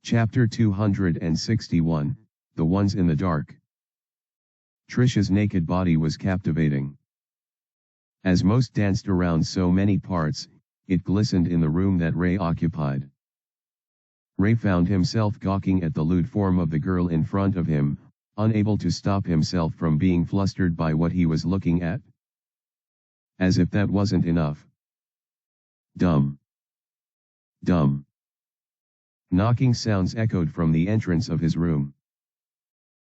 Chapter 261, The Ones in the Dark. Trisha's naked body was captivating. As most danced around so many parts, it glistened in the room that Ray occupied. Ray found himself gawking at the lewd form of the girl in front of him, unable to stop himself from being flustered by what he was looking at. As if that wasn't enough. Dumb. Dumb. Knocking sounds echoed from the entrance of his room.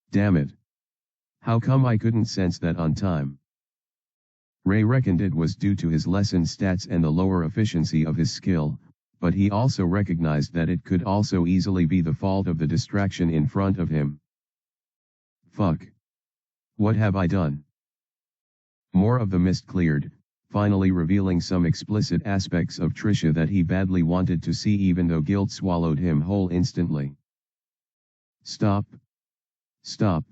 Damn it. How come I couldn't sense that on time? Ray reckoned it was due to his lesson stats and the lower efficiency of his skill, but he also recognized that it could also easily be the fault of the distraction in front of him. Fuck. What have I done? More of the mist cleared, finally revealing some explicit aspects of Trisha that he badly wanted to see, even though guilt swallowed him whole instantly. Stop. Stop.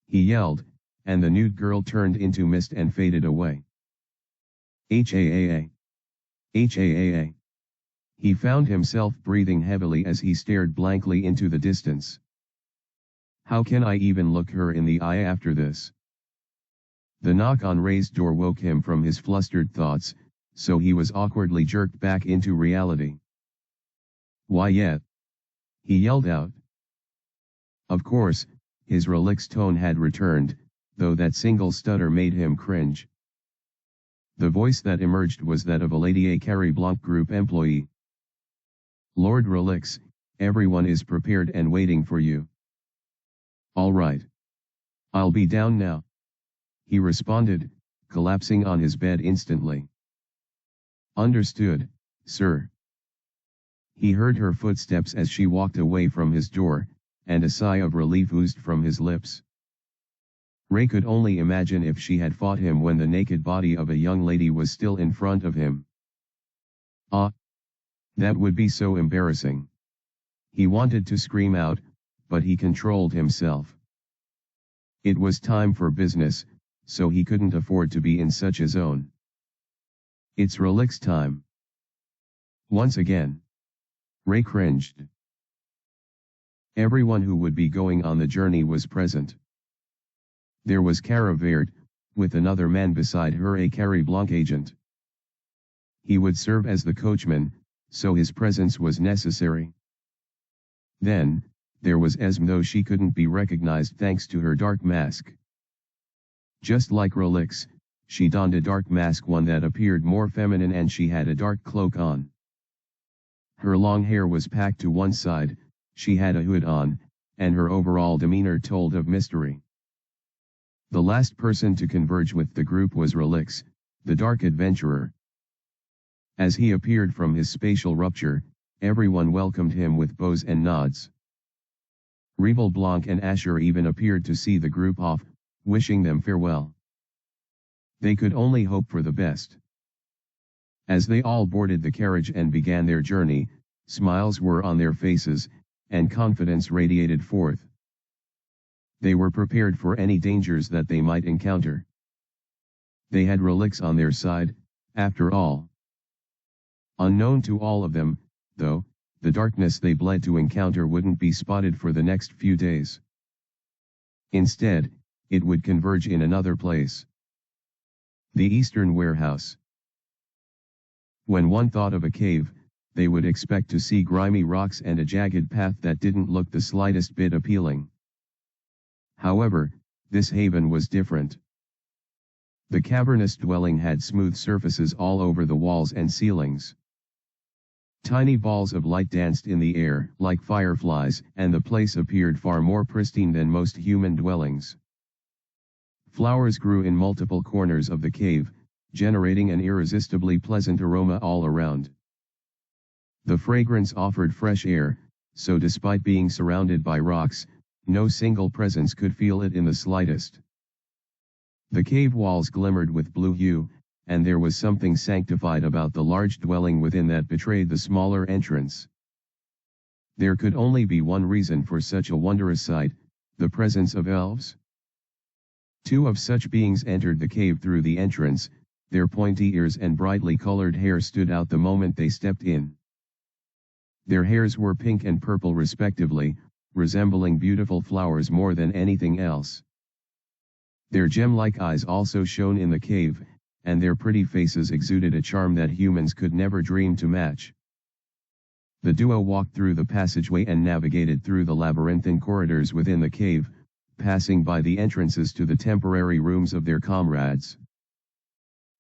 He yelled, and the nude girl turned into mist and faded away. HAAA. HAAA. He found himself breathing heavily as he stared blankly into the distance. How can I even look her in the eye after this? The knock on Ray's door woke him from his flustered thoughts, so he was awkwardly jerked back into reality. Why yet? He yelled out. Of course, his relaxed tone had returned, though that single stutter made him cringe. The voice that emerged was that of a Lady A. Carrie Blanc group employee. Lord Relix, everyone is prepared and waiting for you. All right. I'll be down now. He responded, collapsing on his bed instantly. Understood, sir. He heard her footsteps as she walked away from his door, and a sigh of relief oozed from his lips. Ray could only imagine if she had fought him when the naked body of a young lady was still in front of him. Ah! That would be so embarrassing. He wanted to scream out, but he controlled himself. It was time for business, so he couldn't afford to be in such a zone. It's Relix time. Once again. Ray cringed. Everyone who would be going on the journey was present. There was Cara Verde, with another man beside her, a Carrie Blanc agent. He would serve as the coachman, so his presence was necessary. Then, there was Esme, though she couldn't be recognized thanks to her dark mask. Just like Relix, she donned a dark mask, one that appeared more feminine, and she had a dark cloak on. Her long hair was packed to one side, she had a hood on, and her overall demeanor told of mystery. The last person to converge with the group was Relix, the dark adventurer. As he appeared from his spatial rupture, everyone welcomed him with bows and nods. Rebel Blanc and Asher even appeared to see the group off, wishing them farewell. They could only hope for the best. As they all boarded the carriage and began their journey, smiles were on their faces, and confidence radiated forth. They were prepared for any dangers that they might encounter. They had Relix on their side, after all. Unknown to all of them, though, the darkness they bled to encounter wouldn't be spotted for the next few days. Instead, it would converge in another place. The Eastern Warehouse. When one thought of a cave, they would expect to see grimy rocks and a jagged path that didn't look the slightest bit appealing. However, this haven was different. The cavernous dwelling had smooth surfaces all over the walls and ceilings. Tiny balls of light danced in the air like fireflies, and the place appeared far more pristine than most human dwellings. Flowers grew in multiple corners of the cave, generating an irresistibly pleasant aroma all around. The fragrance offered fresh air, so despite being surrounded by rocks, no single presence could feel it in the slightest. The cave walls glimmered with blue hue, and there was something sanctified about the large dwelling within that betrayed the smaller entrance. There could only be one reason for such a wondrous sight, the presence of elves. Two of such beings entered the cave through the entrance, their pointy ears and brightly colored hair stood out the moment they stepped in. Their hairs were pink and purple respectively, resembling beautiful flowers more than anything else. Their gem-like eyes also shone in the cave, and their pretty faces exuded a charm that humans could never dream to match. The duo walked through the passageway and navigated through the labyrinthine corridors within the cave, passing by the entrances to the temporary rooms of their comrades.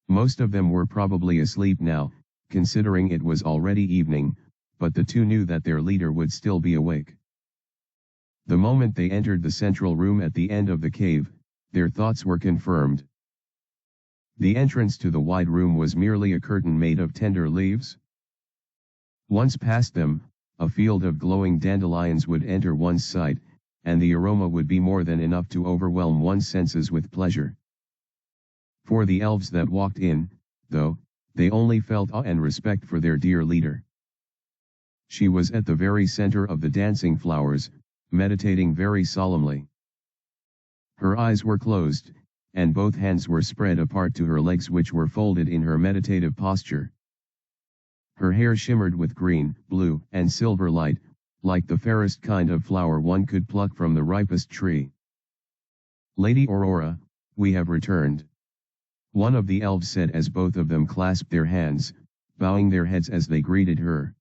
Most of them were probably asleep now, considering it was already evening, but the two knew that their leader would still be awake. The moment they entered the central room at the end of the cave, their thoughts were confirmed. The entrance to the wide room was merely a curtain made of tender leaves. Once past them, a field of glowing dandelions would enter one's sight, and the aroma would be more than enough to overwhelm one's senses with pleasure. For the elves that walked in, though, they only felt awe and respect for their dear leader. She was at the very center of the dancing flowers, meditating very solemnly. Her eyes were closed, and both hands were spread apart to her legs, which were folded in her meditative posture. Her hair shimmered with green, blue, and silver light, like the fairest kind of flower one could pluck from the ripest tree. "Lady Aurora, we have returned," one of the elves said as both of them clasped their hands, bowing their heads as they greeted her.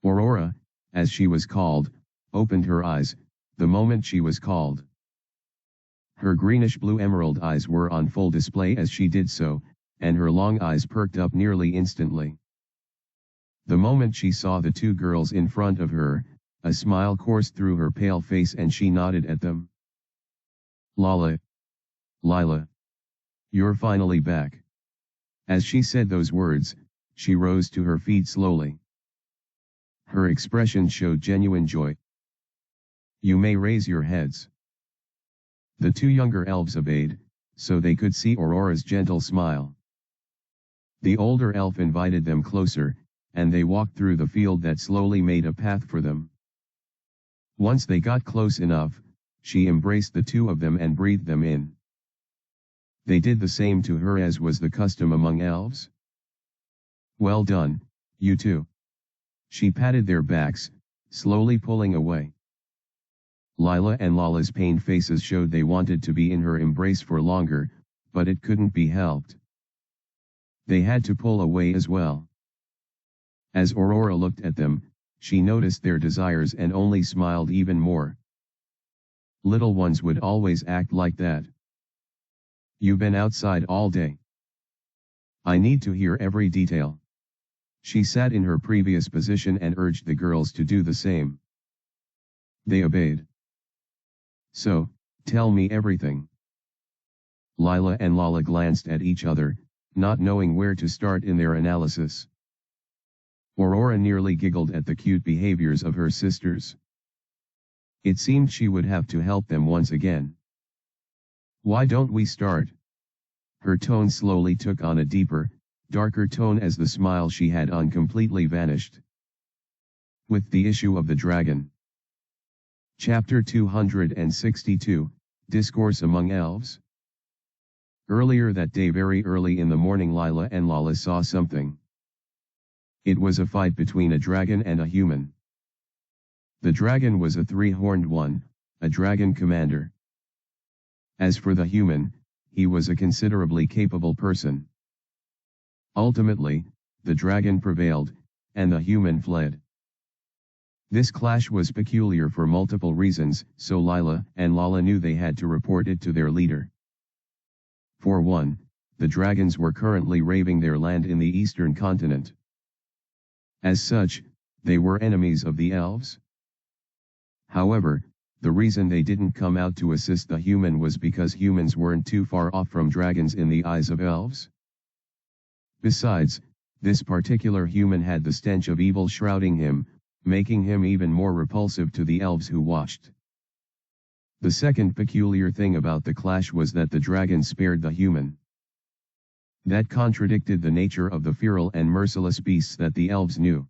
Aurora, as she was called, opened her eyes, the moment she was called. Her greenish-blue emerald eyes were on full display as she did so, and her long eyes perked up nearly instantly. The moment she saw the two girls in front of her, a smile coursed through her pale face and she nodded at them. "Lila. You're finally back." As she said those words, she rose to her feet slowly. Her expression showed genuine joy. "You may raise your heads." The two younger elves obeyed, so they could see Aurora's gentle smile. The older elf invited them closer, and they walked through the field that slowly made a path for them. Once they got close enough, she embraced the two of them and breathed them in. They did the same to her as was the custom among elves. "Well done, you two." She patted their backs, slowly pulling away. Lila and Lala's pained faces showed they wanted to be in her embrace for longer, but it couldn't be helped. They had to pull away as well. As Aurora looked at them, she noticed their desires and only smiled even more. Little ones would always act like that. "You've been outside all day. I need to hear every detail." She sat in her previous position and urged the girls to do the same. They obeyed. "So, tell me everything." Lila and Lala glanced at each other, not knowing where to start in their analysis. Aurora nearly giggled at the cute behaviors of her sisters. It seemed she would have to help them once again. "Why don't we start?" Her tone slowly took on a deeper, darker tone as the smile she had on completely vanished. "With the issue of the dragon." Chapter 262, Discourse Among Elves. Earlier that day, very early in the morning, Lila and Lala saw something. It was a fight between a dragon and a human. The dragon was a three-horned one, a dragon commander. As for the human, he was a considerably capable person. Ultimately, the dragon prevailed, and the human fled. This clash was peculiar for multiple reasons, so Lila and Lala knew they had to report it to their leader. For one, the dragons were currently ravaging their land in the eastern continent. As such, they were enemies of the elves. However, the reason they didn't come out to assist the human was because humans weren't too far off from dragons in the eyes of elves. Besides, this particular human had the stench of evil shrouding him, making him even more repulsive to the elves who watched. The second peculiar thing about the clash was that the dragon spared the human. That contradicted the nature of the feral and merciless beasts that the elves knew.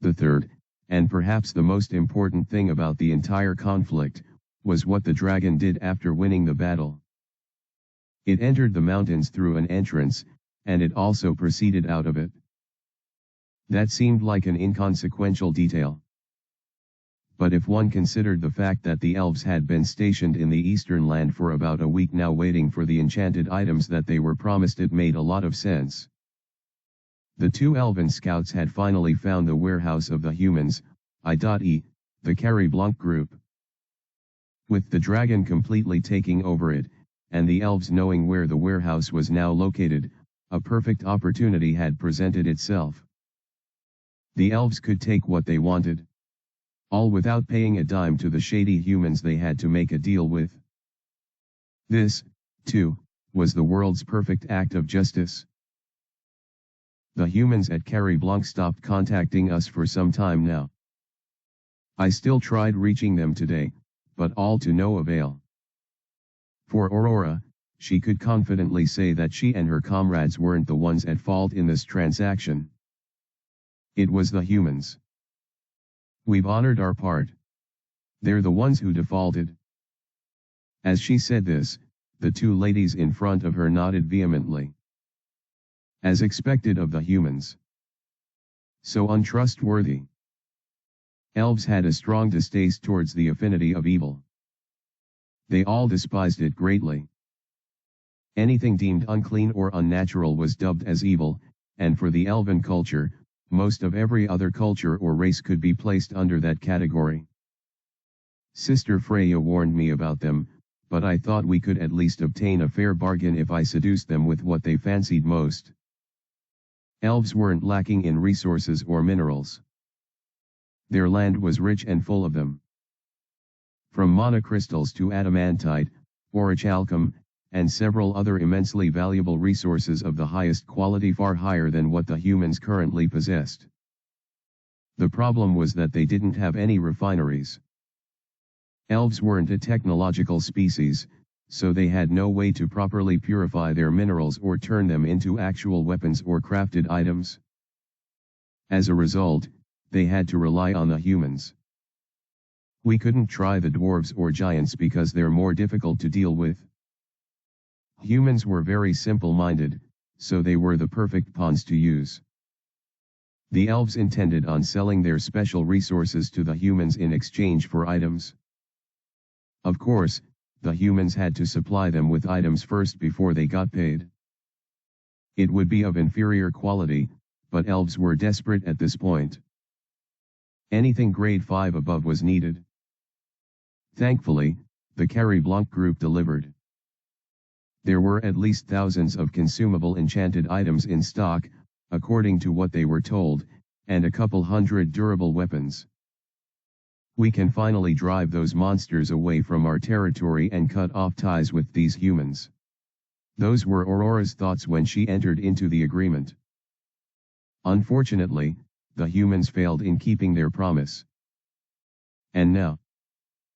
The third, and perhaps the most important thing about the entire conflict, was what the dragon did after winning the battle. It entered the mountains through an entrance, and it also proceeded out of it. That seemed like an inconsequential detail. But if one considered the fact that the elves had been stationed in the eastern land for about a week now waiting for the enchanted items that they were promised, it made a lot of sense. The two elven scouts had finally found the warehouse of the humans, i.e., the Carrie Blanc group. With the dragon completely taking over it, and the elves knowing where the warehouse was now located, a perfect opportunity had presented itself. The elves could take what they wanted. All without paying a dime to the shady humans they had to make a deal with. This, too, was the world's perfect act of justice. The humans at Carrie Blanc stopped contacting us for some time now. I still tried reaching them today, but all to no avail. For Aurora, she could confidently say that she and her comrades weren't the ones at fault in this transaction. It was the humans. We've honored our part. They're the ones who defaulted. As she said this, the two ladies in front of her nodded vehemently. As expected of the humans. So untrustworthy. Elves had a strong distaste towards the affinity of evil. They all despised it greatly. Anything deemed unclean or unnatural was dubbed as evil, and for the elven culture, most of every other culture or race could be placed under that category. Sister Freya warned me about them, but I thought we could at least obtain a fair bargain if I seduced them with what they fancied most. Elves weren't lacking in resources or minerals. Their land was rich and full of them. From monocrystals to adamantite, orichalcum, and several other immensely valuable resources of the highest quality, far higher than what the humans currently possessed. The problem was that they didn't have any refineries. Elves weren't a technological species, so they had no way to properly purify their minerals or turn them into actual weapons or crafted items. As a result, they had to rely on the humans. We couldn't try the dwarves or giants because they're more difficult to deal with. Humans were very simple-minded, so they were the perfect pawns to use. The elves intended on selling their special resources to the humans in exchange for items. Of course, the humans had to supply them with items first before they got paid. It would be of inferior quality, but elves were desperate at this point. Anything grade 5 above was needed. Thankfully, the Carrie Blanc group delivered. There were at least thousands of consumable enchanted items in stock, according to what they were told, and a couple hundred durable weapons. We can finally drive those monsters away from our territory and cut off ties with these humans. Those were Aurora's thoughts when she entered into the agreement. Unfortunately, the humans failed in keeping their promise. And now,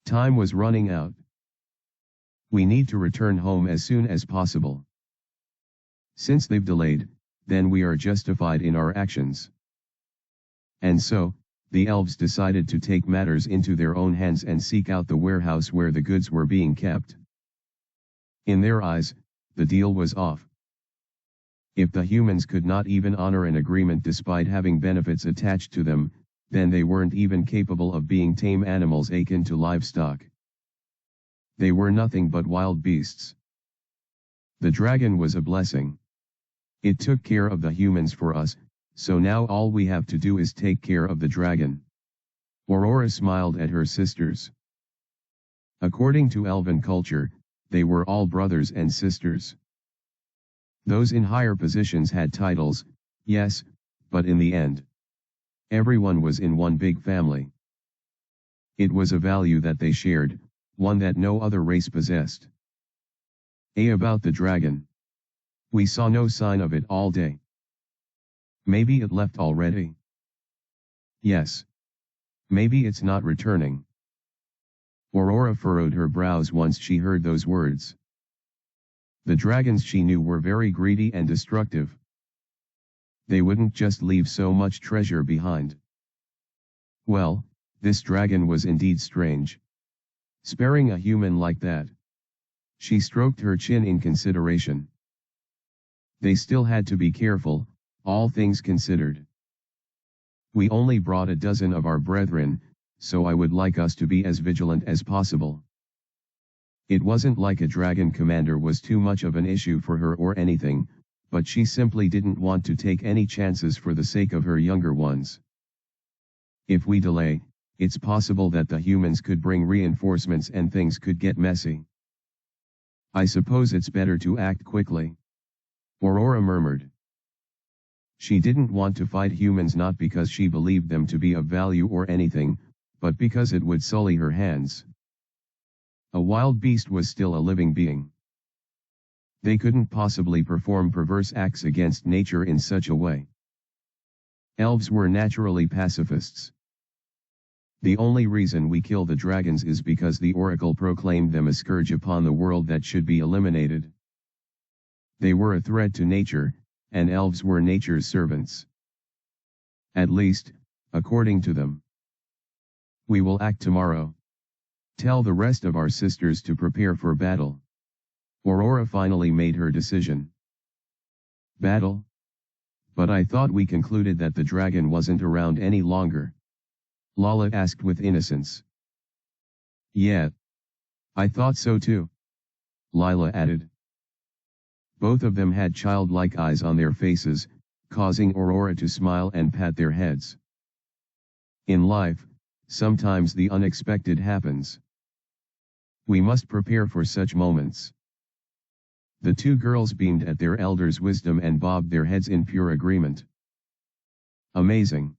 time was running out. We need to return home as soon as possible. Since they've delayed, then we are justified in our actions. And so, the elves decided to take matters into their own hands and seek out the warehouse where the goods were being kept. In their eyes, the deal was off. If the humans could not even honor an agreement despite having benefits attached to them, then they weren't even capable of being tame animals akin to livestock. They were nothing but wild beasts. The dragon was a blessing. It took care of the humans for us, so now all we have to do is take care of the dragon. Aurora smiled at her sisters. According to elven culture, they were all brothers and sisters. Those in higher positions had titles, yes, but in the end, everyone was in one big family. It was a value that they shared, one that no other race possessed. About the dragon. We saw no sign of it all day. Maybe it left already. Yes. Maybe it's not returning. Aurora furrowed her brows once she heard those words. The dragons she knew were very greedy and destructive. They wouldn't just leave so much treasure behind. Well, this dragon was indeed strange. Sparing a human like that. She stroked her chin in consideration. They still had to be careful, all things considered. We only brought a dozen of our brethren, so I would like us to be as vigilant as possible. It wasn't like a dragon commander was too much of an issue for her or anything, but she simply didn't want to take any chances for the sake of her younger ones. If we delay, it's possible that the humans could bring reinforcements and things could get messy. I suppose it's better to act quickly. Aurora murmured. She didn't want to fight humans not because she believed them to be of value or anything, but because it would sully her hands. A wild beast was still a living being. They couldn't possibly perform perverse acts against nature in such a way. Elves were naturally pacifists. The only reason we kill the dragons is because the oracle proclaimed them a scourge upon the world that should be eliminated. They were a threat to nature, and elves were nature's servants. At least, according to them. We will act tomorrow. Tell the rest of our sisters to prepare for battle. Aurora finally made her decision. Battle? But I thought we concluded that the dragon wasn't around any longer. Lala asked with innocence. Yeah. I thought so too. Lila added. Both of them had childlike eyes on their faces, causing Aurora to smile and pat their heads. In life, sometimes the unexpected happens. We must prepare for such moments. The two girls beamed at their elders' wisdom and bobbed their heads in pure agreement. Amazing.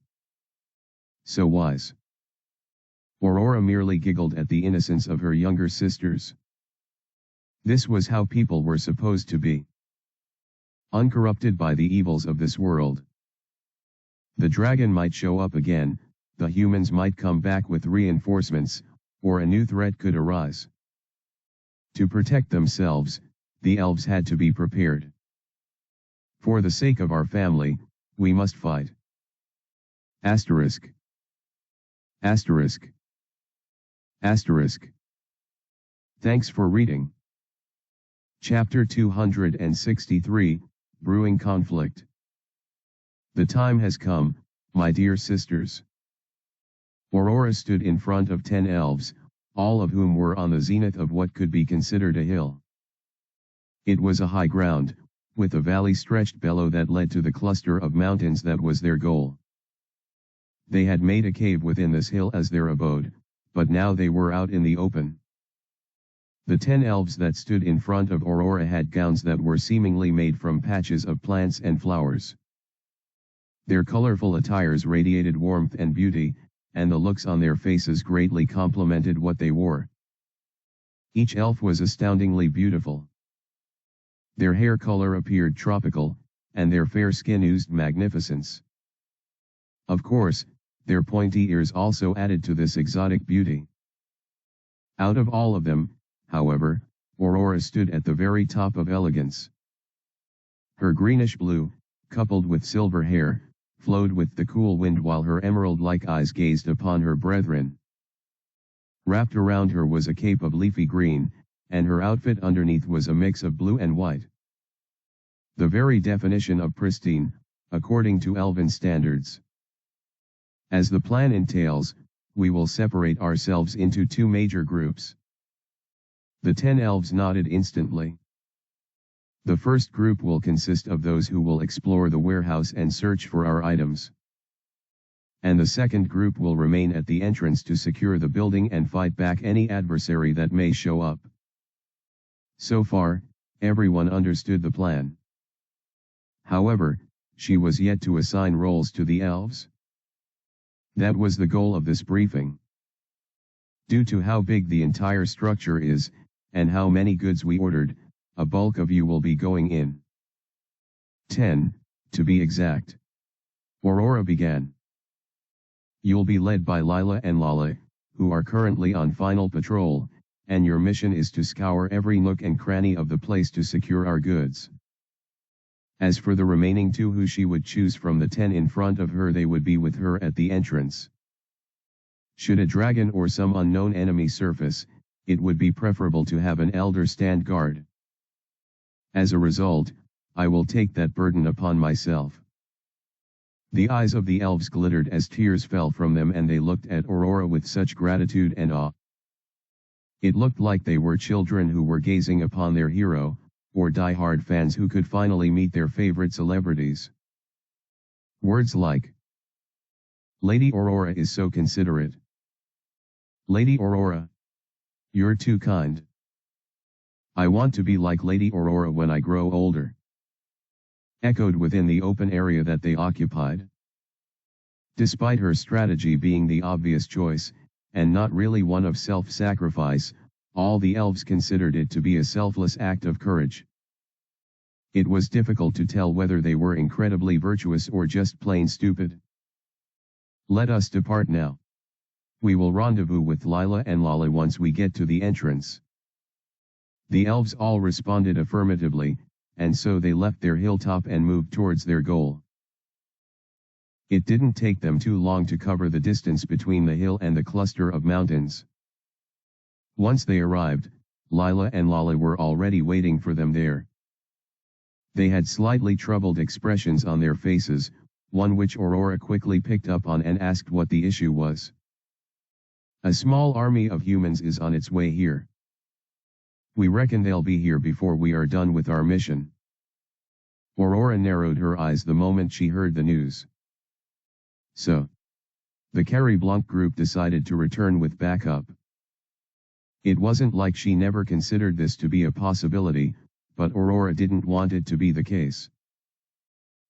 So wise. Aurora merely giggled at the innocence of her younger sisters. This was how people were supposed to be. Uncorrupted by the evils of this world. The dragon might show up again, the humans might come back with reinforcements, or a new threat could arise. To protect themselves, the elves had to be prepared. For the sake of our family, we must fight. Asterisk. Asterisk. Asterisk. Thanks for reading. Chapter 263, Brewing Conflict. The time has come, my dear sisters. Aurora stood in front of 10 elves, all of whom were on the zenith of what could be considered a hill. It was a high ground, with a valley stretched below that led to the cluster of mountains that was their goal. They had made a cave within this hill as their abode, but now they were out in the open. The 10 elves that stood in front of Aurora had gowns that were seemingly made from patches of plants and flowers. Their colorful attires radiated warmth and beauty, and the looks on their faces greatly complemented what they wore. Each elf was astoundingly beautiful. Their hair color appeared tropical, and their fair skin oozed magnificence. Of course, their pointy ears also added to this exotic beauty. Out of all of them, however, Aurora stood at the very top of elegance. Her greenish blue, coupled with silver hair, flowed with the cool wind while her emerald-like eyes gazed upon her brethren. Wrapped around her was a cape of leafy green, and her outfit underneath was a mix of blue and white. The very definition of pristine, according to elven standards. As the plan entails, we will separate ourselves into two major groups. The 10 elves nodded instantly. The first group will consist of those who will explore the warehouse and search for our items. And the second group will remain at the entrance to secure the building and fight back any adversary that may show up. So far, everyone understood the plan. However, she was yet to assign roles to the elves. That was the goal of this briefing. Due to how big the entire structure is, and how many goods we ordered, a bulk of you will be going in. 10, to be exact. Aurora began. You'll be led by Lila and Lala, who are currently on final patrol, and your mission is to scour every nook and cranny of the place to secure our goods. As for the remaining two who she would choose from the 10 in front of her, they would be with her at the entrance. Should a dragon or some unknown enemy surface, it would be preferable to have an elder stand guard. As a result, I will take that burden upon myself. The eyes of the elves glittered as tears fell from them, and they looked at Aurora with such gratitude and awe. It looked like they were children who were gazing upon their hero, or die-hard fans who could finally meet their favorite celebrities. Words like, "Lady Aurora is so considerate. Lady Aurora, you're too kind. I want to be like Lady Aurora when I grow older," echoed within the open area that they occupied. Despite her strategy being the obvious choice, and not really one of self-sacrifice, all the elves considered it to be a selfless act of courage. It was difficult to tell whether they were incredibly virtuous or just plain stupid. "Let us depart now. We will rendezvous with Lila and Lala once we get to the entrance." The elves all responded affirmatively, and so they left their hilltop and moved towards their goal. It didn't take them too long to cover the distance between the hill and the cluster of mountains. Once they arrived, Lila and Lala were already waiting for them there. They had slightly troubled expressions on their faces, one which Aurora quickly picked up on and asked what the issue was. "A small army of humans is on its way here. We reckon they'll be here before we are done with our mission." Aurora narrowed her eyes the moment she heard the news. So, the Carrie Blanc group decided to return with backup. It wasn't like she never considered this to be a possibility, but Aurora didn't want it to be the case.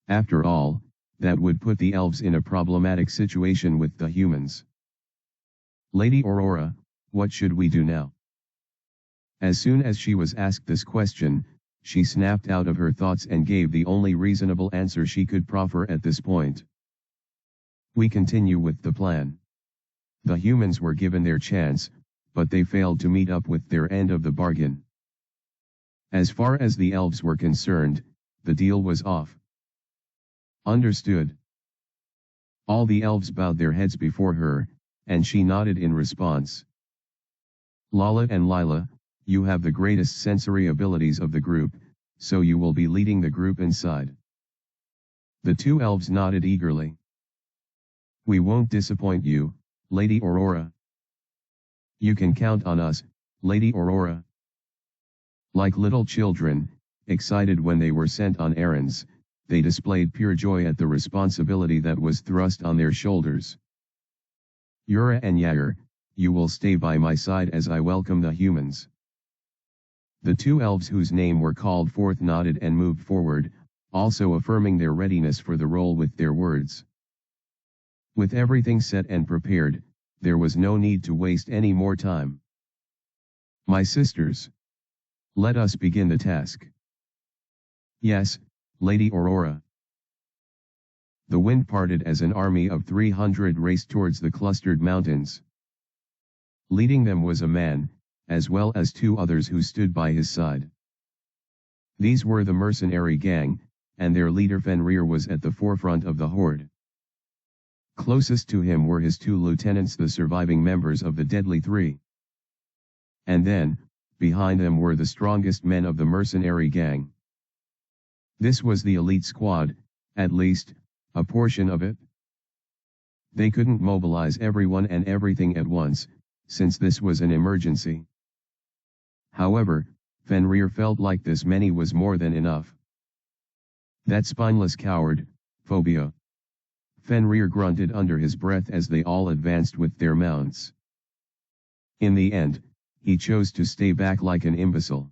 After all, that would put the elves in a problematic situation with the humans. "Lady Aurora, what should we do now?" As soon as she was asked this question, she snapped out of her thoughts and gave the only reasonable answer she could proffer at this point. "We continue with the plan. The humans were given their chance, but they failed to meet up with their end of the bargain. As far as the elves were concerned, the deal was off." "Understood." All the elves bowed their heads before her, and she nodded in response. "Lala and Lila, you have the greatest sensory abilities of the group, so you will be leading the group inside." The two elves nodded eagerly. "We won't disappoint you, Lady Aurora." "You can count on us, Lady Aurora." Like little children, excited when they were sent on errands, they displayed pure joy at the responsibility that was thrust on their shoulders. "Yura and Yair, you will stay by my side as I welcome the humans." The two elves whose name were called forth nodded and moved forward, also affirming their readiness for the role with their words. With everything set and prepared, there was no need to waste any more time. "My sisters, let us begin the task." "Yes, Lady Aurora." The wind parted as an army of 300 raced towards the clustered mountains. Leading them was a man, as well as two others who stood by his side. These were the mercenary gang, and their leader Fenrir was at the forefront of the horde. Closest to him were his two lieutenants, the surviving members of the Deadly Three. And then, behind them were the strongest men of the mercenary gang. This was the elite squad, at least, a portion of it. They couldn't mobilize everyone and everything at once, since this was an emergency. However, Fenrir felt like this many was more than enough. "That spineless coward, Phobia," Fenrir grunted under his breath as they all advanced with their mounts. In the end, he chose to stay back like an imbecile.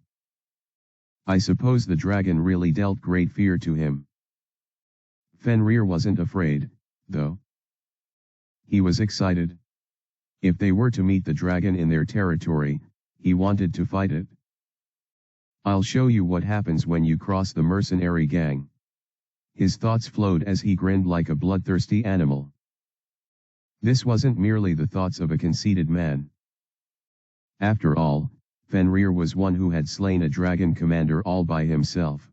I suppose the dragon really dealt great fear to him. Fenrir wasn't afraid, though. He was excited. If they were to meet the dragon in their territory, he wanted to fight it. "I'll show you what happens when you cross the mercenary gang." His thoughts flowed as he grinned like a bloodthirsty animal. This wasn't merely the thoughts of a conceited man. After all, Fenrir was one who had slain a dragon commander all by himself.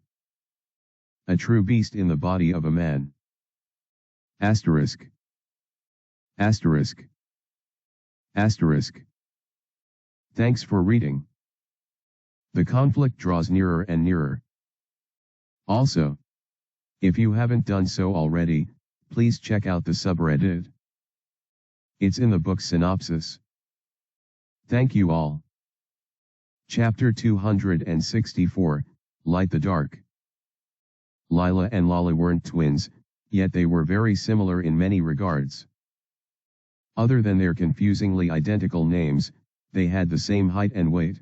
A true beast in the body of a man. Asterisk. Asterisk. Asterisk. Thanks for reading. The conflict draws nearer and nearer. Also, if you haven't done so already, please check out the subreddit. It's in the book synopsis. Thank you all. Chapter 264, Light the Dark. Lila and Lala weren't twins, yet they were very similar in many regards. Other than their confusingly identical names, they had the same height and weight.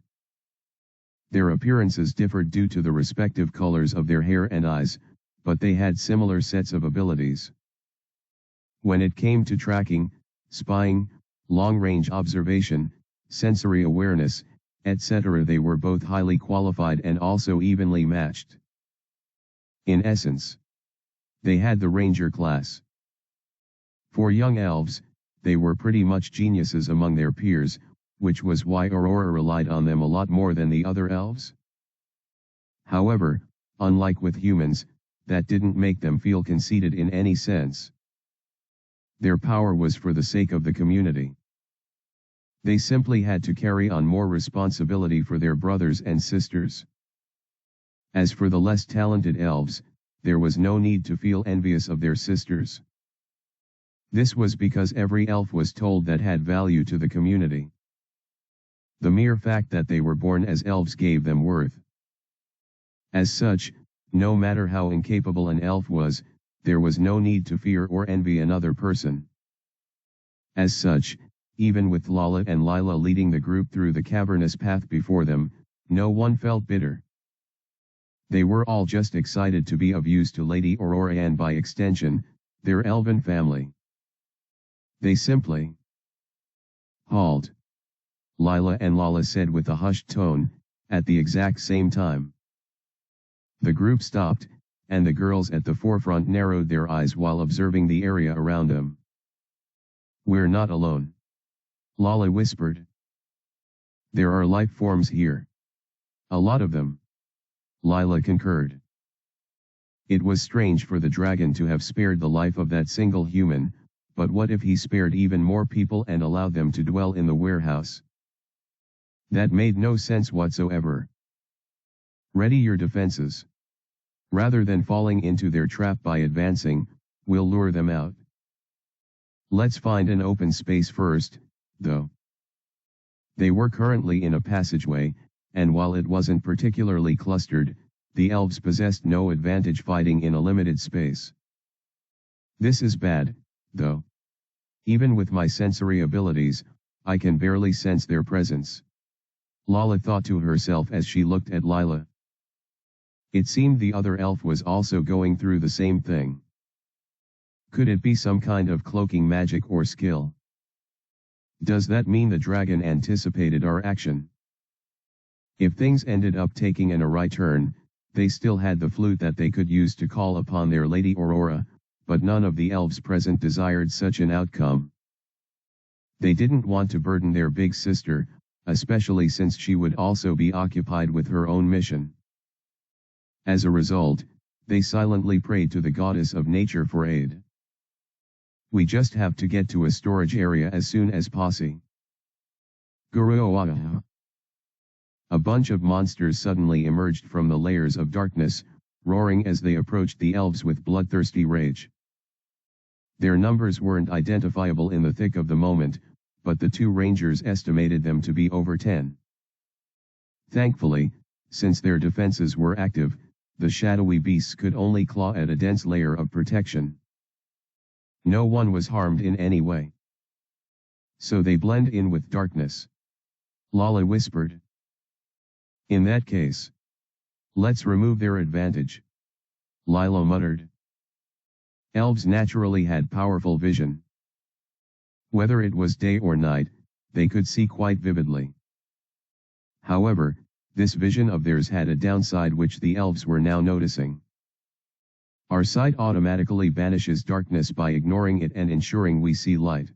Their appearances differed due to the respective colors of their hair and eyes, but they had similar sets of abilities. When it came to tracking, spying, long-range observation, sensory awareness, etc., they were both highly qualified and also evenly matched. In essence, they had the ranger class. For young elves, they were pretty much geniuses among their peers, which was why Aurora relied on them a lot more than the other elves. However, unlike with humans, that didn't make them feel conceited in any sense. Their power was for the sake of the community. They simply had to carry on more responsibility for their brothers and sisters. As for the less talented elves, there was no need to feel envious of their sisters. This was because every elf was told that had value to the community. The mere fact that they were born as elves gave them worth. As such, no matter how incapable an elf was, there was no need to fear or envy another person. As such, even with Lala and Lila leading the group through the cavernous path before them, no one felt bitter. They were all just excited to be of use to Lady Aurora and by extension, their elven family. They simply halt. Lila and Lala said with a hushed tone, at the exact same time. The group stopped, and the girls at the forefront narrowed their eyes while observing the area around them. We're not alone. Lala whispered. There are life forms here. A lot of them. Lila concurred. It was strange for the dragon to have spared the life of that single human, but what if he spared even more people and allowed them to dwell in the warehouse? That made no sense whatsoever. Ready your defenses. Rather than falling into their trap by advancing, we'll lure them out. Let's find an open space first, though. They were currently in a passageway, and while it wasn't particularly clustered, the elves possessed no advantage fighting in a limited space. This is bad, though. Even with my sensory abilities, I can barely sense their presence. Lala thought to herself as she looked at Lila. It seemed the other elf was also going through the same thing. Could it be some kind of cloaking magic or skill? Does that mean the dragon anticipated our action? If things ended up taking a right turn, they still had the flute that they could use to call upon their Lady Aurora, but none of the elves present desired such an outcome. They didn't want to burden their big sister, especially since she would also be occupied with her own mission. As a result, they silently prayed to the goddess of nature for aid. We just have to get to a storage area as soon as possible. Guru. A bunch of monsters suddenly emerged from the layers of darkness, roaring as they approached the elves with bloodthirsty rage. Their numbers weren't identifiable in the thick of the moment, but the two rangers estimated them to be over 10. Thankfully, since their defenses were active, the shadowy beasts could only claw at a dense layer of protection. No one was harmed in any way. So they blend in with darkness. Lala whispered. In that case, let's remove their advantage. Lila muttered. Elves naturally had powerful vision. Whether it was day or night, they could see quite vividly. However, this vision of theirs had a downside which the elves were now noticing. Our sight automatically banishes darkness by ignoring it and ensuring we see light.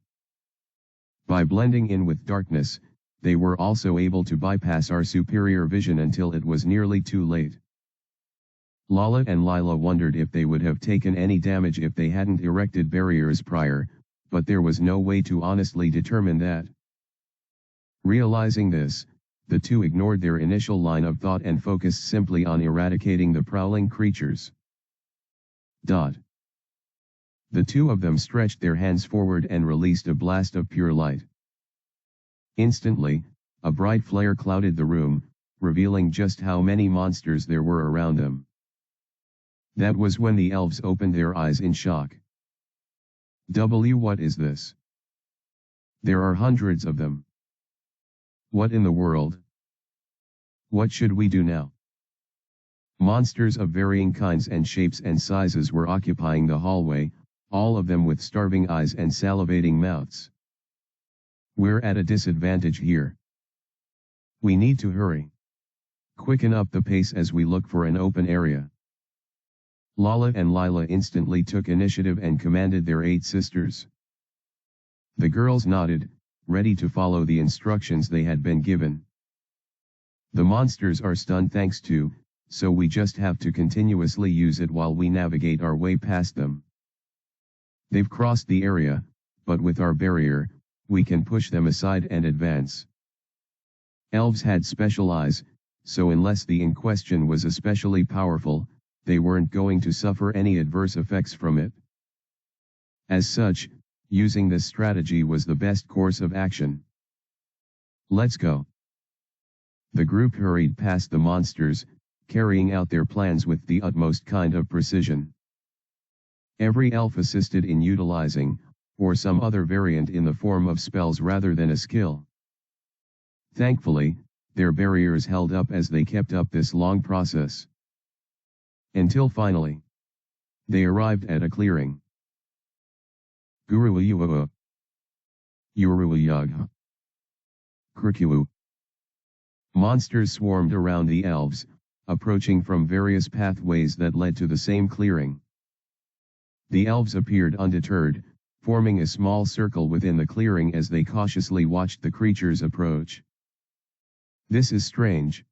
By blending in with darkness, they were also able to bypass our superior vision until it was nearly too late. Lala and Lila wondered if they would have taken any damage if they hadn't erected barriers prior, but there was no way to honestly determine that. Realizing this, the two ignored their initial line of thought and focused simply on eradicating the prowling creatures. The two of them stretched their hands forward and released a blast of pure light. Instantly, a bright flare clouded the room, revealing just how many monsters there were around them. That was when the elves opened their eyes in shock. What is this? There are hundreds of them. What in the world? What should we do now? Monsters of varying kinds and shapes and sizes were occupying the hallway, all of them with starving eyes and salivating mouths. We're at a disadvantage here. We need to hurry. Quicken up the pace as we look for an open area. Lala and Lila instantly took initiative and commanded their 8 sisters. The girls nodded, ready to follow the instructions they had been given. The monsters are stunned thanks to, so we just have to continuously use it while we navigate our way past them. They've crossed the area, but with our barrier, we can push them aside and advance. Elves had special eyes, so unless the in question was especially powerful, they weren't going to suffer any adverse effects from it. As such, using this strategy was the best course of action. Let's go. The group hurried past the monsters, carrying out their plans with the utmost kind of precision. Every elf assisted in utilizing, or some other variant in the form of spells rather than a skill. Thankfully, their barriers held up as they kept up this long process. Until finally, they arrived at a clearing. Guruwayuwa. Yuruwayug. Kurkiwu. Monsters swarmed around the elves, approaching from various pathways that led to the same clearing. The elves appeared undeterred, forming a small circle within the clearing as they cautiously watched the creatures approach. This is strange.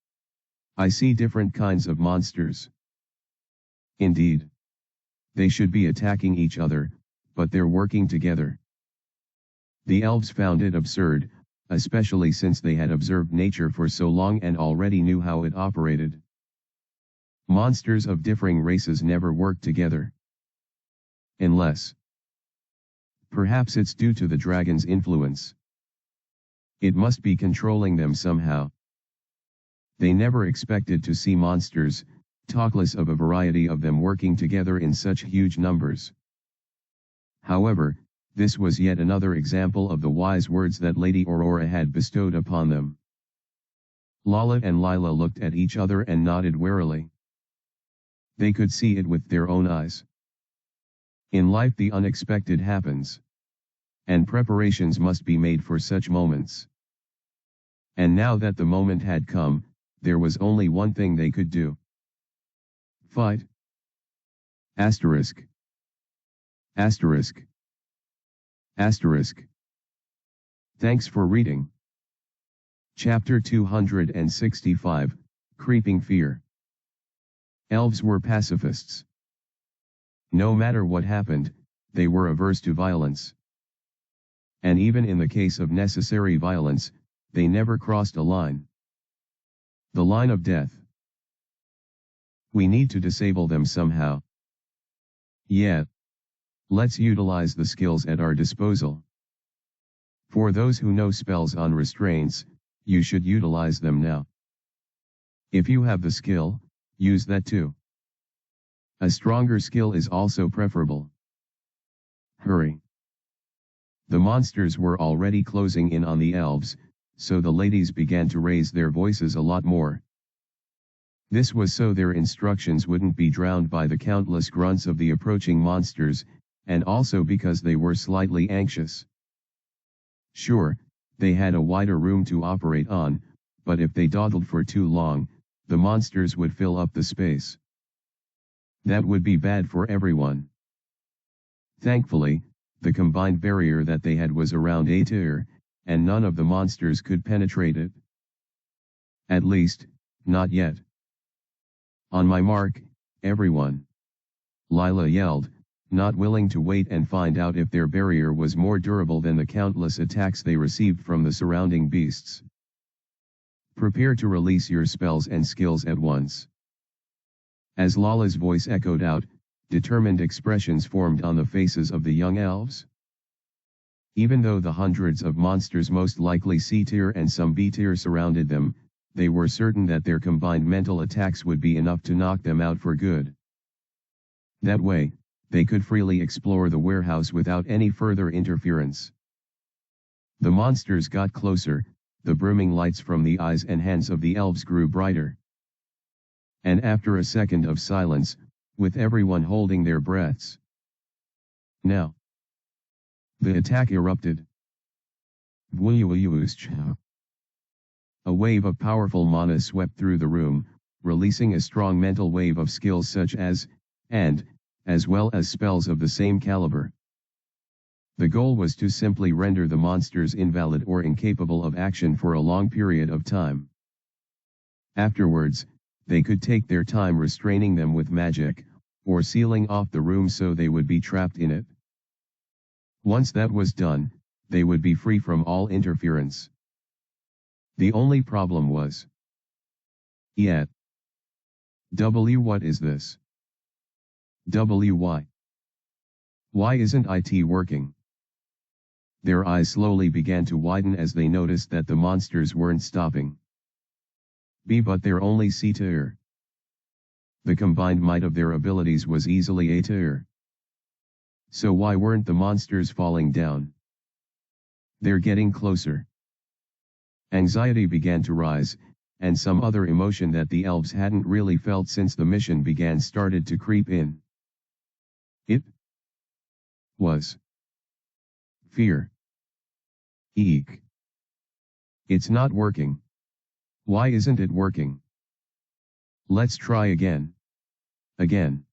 I see different kinds of monsters. Indeed. They should be attacking each other, but they're working together. The elves found it absurd, especially since they had observed nature for so long and already knew how it operated. Monsters of differing races never work together. Unless. Perhaps it's due to the dragon's influence. It must be controlling them somehow. They never expected to see monsters, talkless of a variety of them working together in such huge numbers. However, this was yet another example of the wise words that Lady Aurora had bestowed upon them. Lala and Lila looked at each other and nodded warily. They could see it with their own eyes. In life the unexpected happens. And preparations must be made for such moments. And now that the moment had come, there was only one thing they could do. Fight. Asterisk. Asterisk. Asterisk. Thanks for reading. Chapter 265, Creeping Fear. Elves were pacifists. No matter what happened, they were averse to violence. And even in the case of necessary violence, they never crossed a line. The line of death. We need to disable them somehow. Yeah. Let's utilize the skills at our disposal. For those who know spells on restraints, you should utilize them now. If you have the skill, use that too. A stronger skill is also preferable. Hurry. The monsters were already closing in on the elves, so the ladies began to raise their voices a lot more. This was so their instructions wouldn't be drowned by the countless grunts of the approaching monsters, and also because they were slightly anxious. Sure, they had a wider room to operate on, but if they dawdled for too long, the monsters would fill up the space. That would be bad for everyone. Thankfully, the combined barrier that they had was around a tier, and none of the monsters could penetrate it. At least, not yet. On my mark, everyone. Lila yelled, not willing to wait and find out if their barrier was more durable than the countless attacks they received from the surrounding beasts. Prepare to release your spells and skills at once. As Lala's voice echoed out, determined expressions formed on the faces of the young elves. Even though the hundreds of monsters, most likely C-tier and some B-tier, surrounded them, they were certain that their combined mental attacks would be enough to knock them out for good. That way, they could freely explore the warehouse without any further interference. The monsters got closer, the brimming lights from the eyes and hands of the elves grew brighter. And after a second of silence, with everyone holding their breaths, now the attack erupted. A wave of powerful mana swept through the room, releasing a strong mental wave of skills such as, and, as well as spells of the same caliber. The goal was to simply render the monsters invalid or incapable of action for a long period of time. Afterwards, they could take their time restraining them with magic, or sealing off the room so they would be trapped in it. Once that was done, they would be free from all interference. The only problem was, yet. What is this? Why isn't it working? Their eyes slowly began to widen as they noticed that the monsters weren't stopping. But they're only C-tier. The combined might of their abilities was easily A-tier. So why weren't the monsters falling down? They're getting closer. Anxiety began to rise, and some other emotion that the elves hadn't really felt since the mission began started to creep in. It was fear. Eek. It's not working. Why isn't it working? Let's try again. Again.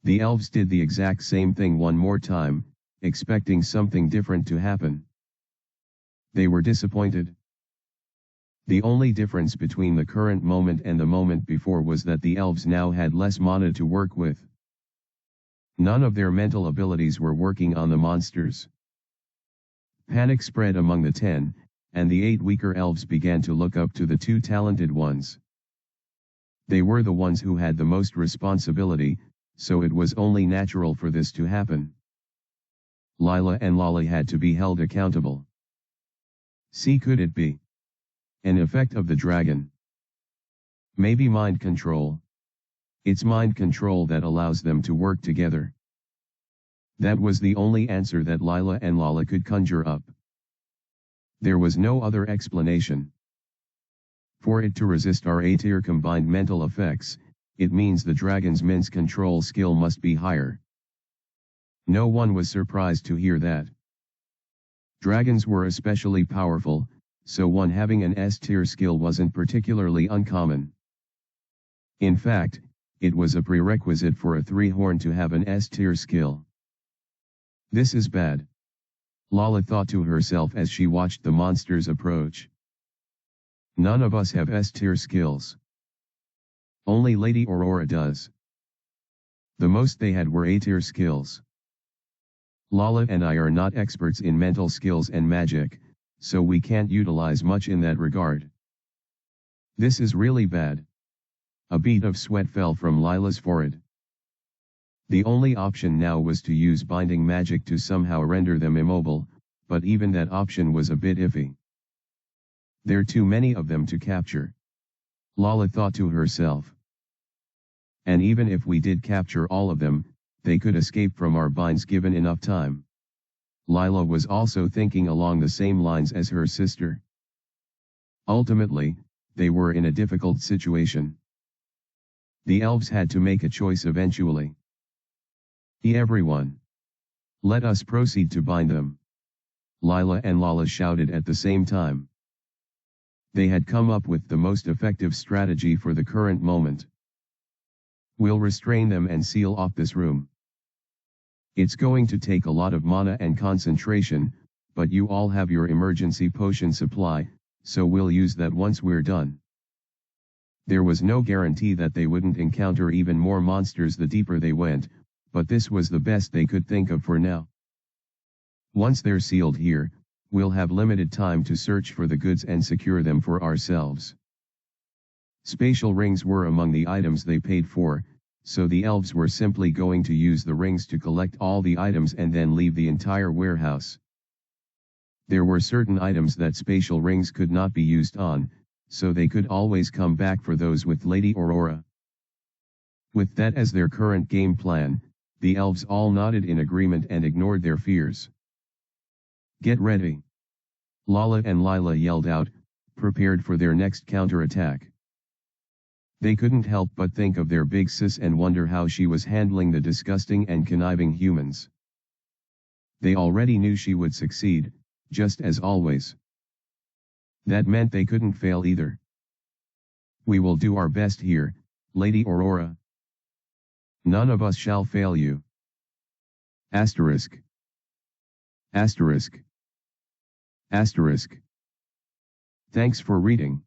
The elves did the exact same thing one more time, expecting something different to happen. They were disappointed. The only difference between the current moment and the moment before was that the elves now had less mana to work with. None of their mental abilities were working on the monsters. Panic spread among the 10, and the 8 weaker elves began to look up to the 2 talented ones. They were the ones who had the most responsibility, so it was only natural for this to happen. Lila and Lolly had to be held accountable. Could it be an effect of the dragon? Maybe mind control. It's mind control that allows them to work together. That was the only answer that Lila and Lala could conjure up. There was no other explanation. For it to resist our A-tier combined mental effects, it means the dragon's mind control skill must be higher. No one was surprised to hear that. Dragons were especially powerful, so one having an S-tier skill wasn't particularly uncommon. In fact, it was a prerequisite for a 3-horn to have an S-tier skill. This is bad. Lala thought to herself as she watched the monsters approach. None of us have S-tier skills. Only Lady Aurora does. The most they had were A-tier skills. Lala and I are not experts in mental skills and magic, so we can't utilize much in that regard. This is really bad. A bead of sweat fell from Lila's forehead. The only option now was to use binding magic to somehow render them immobile, but even that option was a bit iffy. There are too many of them to capture. Lala thought to herself. And even if we did capture all of them, they could escape from our binds given enough time. Lila was also thinking along the same lines as her sister. Ultimately, they were in a difficult situation. The elves had to make a choice eventually. Everyone. Let us proceed to bind them. Lila and Lala shouted at the same time. They had come up with the most effective strategy for the current moment. We'll restrain them and seal off this room. It's going to take a lot of mana and concentration, but you all have your emergency potion supply, so we'll use that once we're done. There was no guarantee that they wouldn't encounter even more monsters the deeper they went, but this was the best they could think of for now. Once they're sealed here, we'll have limited time to search for the goods and secure them for ourselves. Spatial rings were among the items they paid for, so the elves were simply going to use the rings to collect all the items and then leave the entire warehouse. There were certain items that spatial rings could not be used on, so they could always come back for those with Lady Aurora. With that as their current game plan, the elves all nodded in agreement and ignored their fears. "Get ready!" Lala and Lila yelled out, prepared for their next counterattack. They couldn't help but think of their big sis and wonder how she was handling the disgusting and conniving humans. They already knew she would succeed, just as always. That meant they couldn't fail either. "We will do our best here, Lady Aurora. None of us shall fail you. Asterisk. Asterisk. Asterisk. Thanks for reading.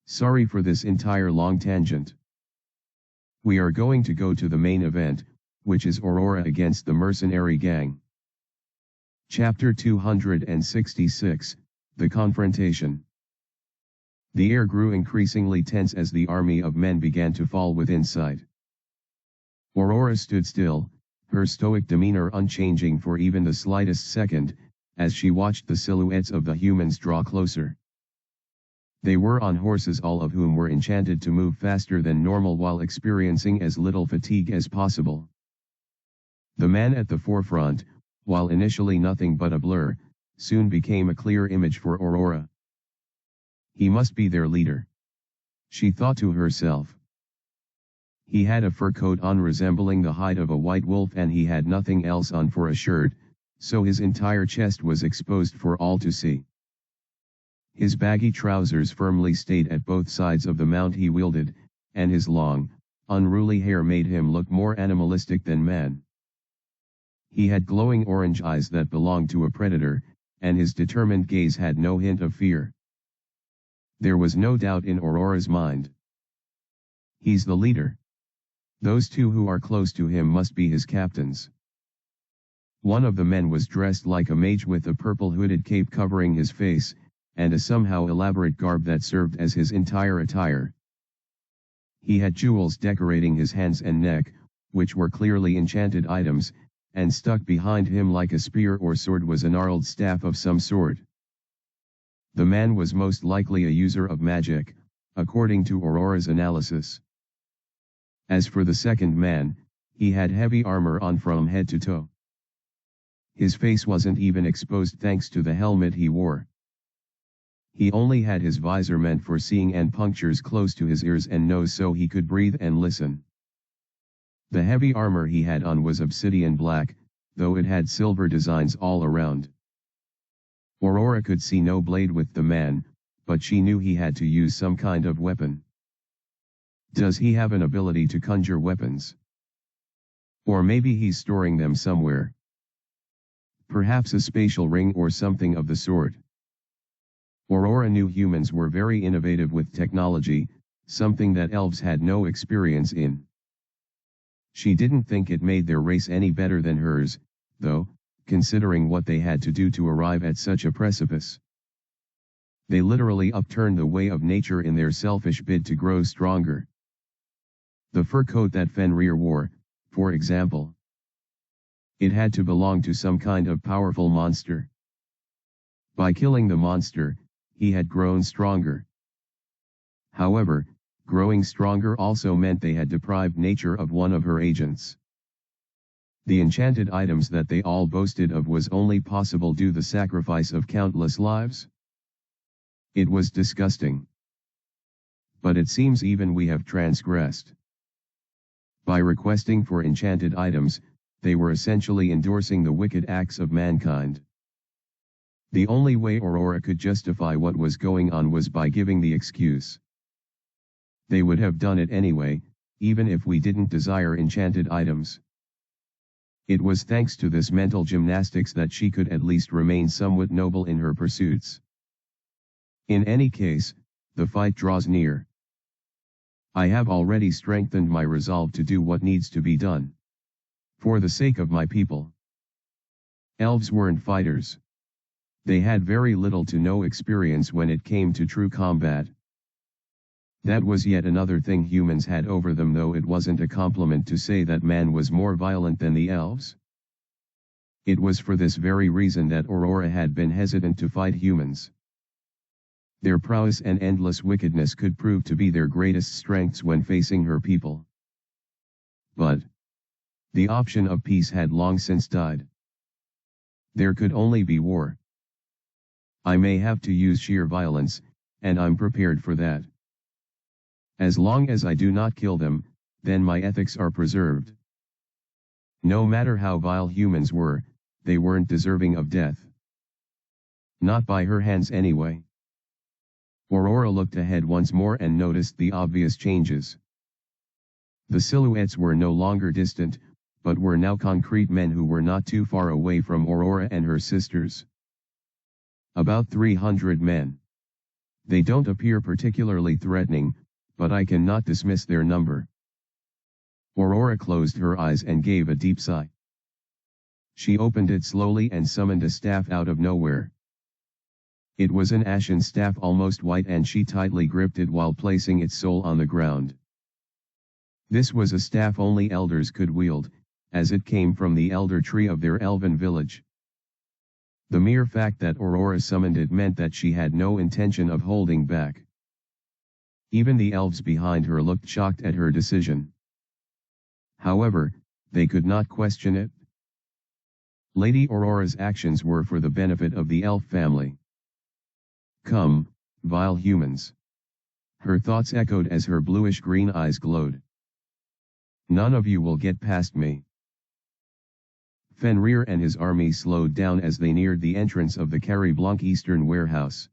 Sorry for this entire long tangent. We are going to go to the main event, which is Aurora against the mercenary gang. Chapter 266, The Confrontation. The air grew increasingly tense as the army of men began to fall within sight. Aurora stood still, her stoic demeanor unchanging for even the slightest second, as she watched the silhouettes of the humans draw closer. They were on horses, all of whom were enchanted to move faster than normal while experiencing as little fatigue as possible. The man at the forefront, while initially nothing but a blur, soon became a clear image for Aurora. He must be their leader, she thought to herself. He had a fur coat on resembling the hide of a white wolf, and he had nothing else on for a shirt, so his entire chest was exposed for all to see. His baggy trousers firmly stayed at both sides of the mount he wielded, and his long, unruly hair made him look more animalistic than man. He had glowing orange eyes that belonged to a predator, and his determined gaze had no hint of fear. There was no doubt in Aurora's mind. He's the leader. Those two who are close to him must be his captains. One of the men was dressed like a mage with a purple hooded cape covering his face, and a somehow elaborate garb that served as his entire attire. He had jewels decorating his hands and neck, which were clearly enchanted items, and stuck behind him like a spear or sword was a gnarled staff of some sort. The man was most likely a user of magic, according to Aurora's analysis. As for the second man, he had heavy armor on from head to toe. His face wasn't even exposed thanks to the helmet he wore. He only had his visor meant for seeing and punctures close to his ears and nose so he could breathe and listen. The heavy armor he had on was obsidian black, though it had silver designs all around. Aurora could see no blade with the man, but she knew he had to use some kind of weapon. Does he have an ability to conjure weapons? Or maybe he's storing them somewhere. Perhaps a spatial ring or something of the sort. Aurora knew humans were very innovative with technology, something that elves had no experience in. She didn't think it made their race any better than hers, though, considering what they had to do to arrive at such a precipice. They literally upturned the way of nature in their selfish bid to grow stronger. The fur coat that Fenrir wore, for example. It had to belong to some kind of powerful monster. By killing the monster, he had grown stronger. However, growing stronger also meant they had deprived nature of one of her agents. The enchanted items that they all boasted of was only possible due to the sacrifice of countless lives. It was disgusting. But it seems even we have transgressed. By requesting for enchanted items, they were essentially endorsing the wicked acts of mankind. The only way Aurora could justify what was going on was by giving the excuse. They would have done it anyway, even if we didn't desire enchanted items. It was thanks to this mental gymnastics that she could at least remain somewhat noble in her pursuits. In any case, the fight draws near. I have already strengthened my resolve to do what needs to be done. For the sake of my people. Elves weren't fighters. They had very little to no experience when it came to true combat. That was yet another thing humans had over them, though it wasn't a compliment to say that man was more violent than the elves. It was for this very reason that Aurora had been hesitant to fight humans. Their prowess and endless wickedness could prove to be their greatest strengths when facing her people. But the option of peace had long since died. There could only be war. I may have to use sheer violence, and I'm prepared for that. As long as I do not kill them, then my ethics are preserved. No matter how vile humans were, they weren't deserving of death. Not by her hands anyway. Aurora looked ahead once more and noticed the obvious changes. The silhouettes were no longer distant, but were now concrete men who were not too far away from Aurora and her sisters. About 300 men. They don't appear particularly threatening, but I cannot dismiss their number. Aurora closed her eyes and gave a deep sigh. She opened it slowly and summoned a staff out of nowhere. It was an ashen staff, almost white, and she tightly gripped it while placing its sole on the ground. This was a staff only elders could wield, as it came from the elder tree of their elven village. The mere fact that Aurora summoned it meant that she had no intention of holding back. Even the elves behind her looked shocked at her decision. However, they could not question it. Lady Aurora's actions were for the benefit of the elf family. Come, vile humans. Her thoughts echoed as her bluish-green eyes glowed. None of you will get past me. Fenrir and his army slowed down as they neared the entrance of the Carrie Blanc Eastern warehouse.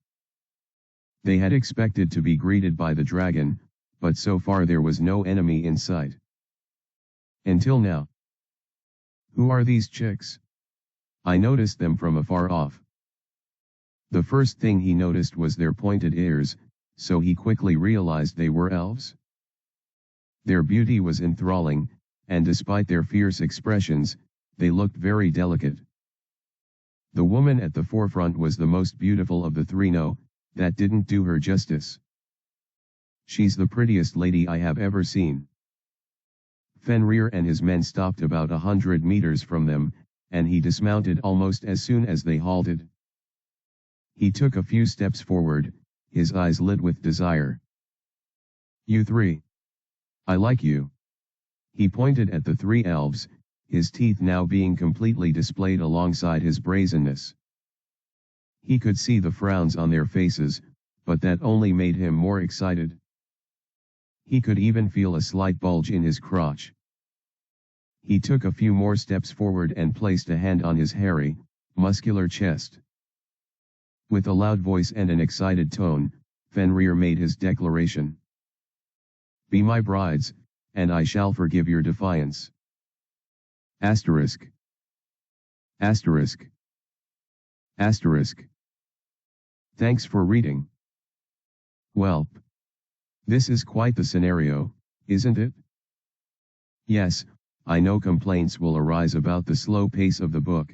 They had expected to be greeted by the dragon, but so far there was no enemy in sight. Until now. Who are these chicks? I noticed them from afar off. The first thing he noticed was their pointed ears, so he quickly realized they were elves. Their beauty was enthralling, and despite their fierce expressions, they looked very delicate. The woman at the forefront was the most beautiful of the three. No, that didn't do her justice. She's the prettiest lady I have ever seen. Fenrir and his men stopped about 100 meters from them, and he dismounted almost as soon as they halted. He took a few steps forward, his eyes lit with desire. You three. I like you. He pointed at the three elves, his teeth now being completely displayed alongside his brazenness. He could see the frowns on their faces, but that only made him more excited. He could even feel a slight bulge in his crotch. He took a few more steps forward and placed a hand on his hairy, muscular chest. With a loud voice and an excited tone, Fenrir made his declaration. Be my brides, and I shall forgive your defiance. Asterisk. Asterisk. Asterisk. Thanks for reading. Well, this is quite the scenario, isn't it? Yes, I know complaints will arise about the slow pace of the book.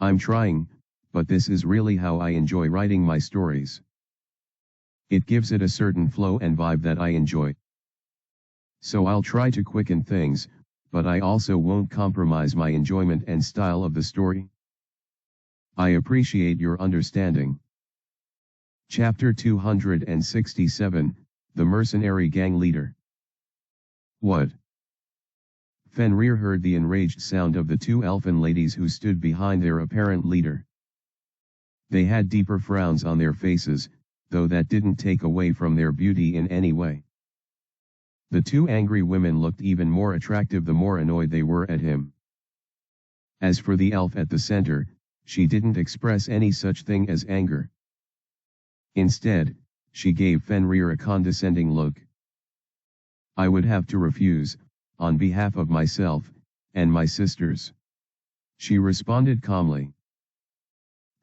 I'm trying, but this is really how I enjoy writing my stories. It gives it a certain flow and vibe that I enjoy. So I'll try to quicken things, but I also won't compromise my enjoyment and style of the story. I appreciate your understanding. Chapter 267, The Mercenary Gang Leader. What? Fenrir heard the enraged sound of the two elfin ladies who stood behind their apparent leader. They had deeper frowns on their faces, though that didn't take away from their beauty in any way. The two angry women looked even more attractive the more annoyed they were at him. As for the elf at the center, she didn't express any such thing as anger. Instead, she gave Fenrir a condescending look. I would have to refuse, on behalf of myself, and my sisters. She responded calmly.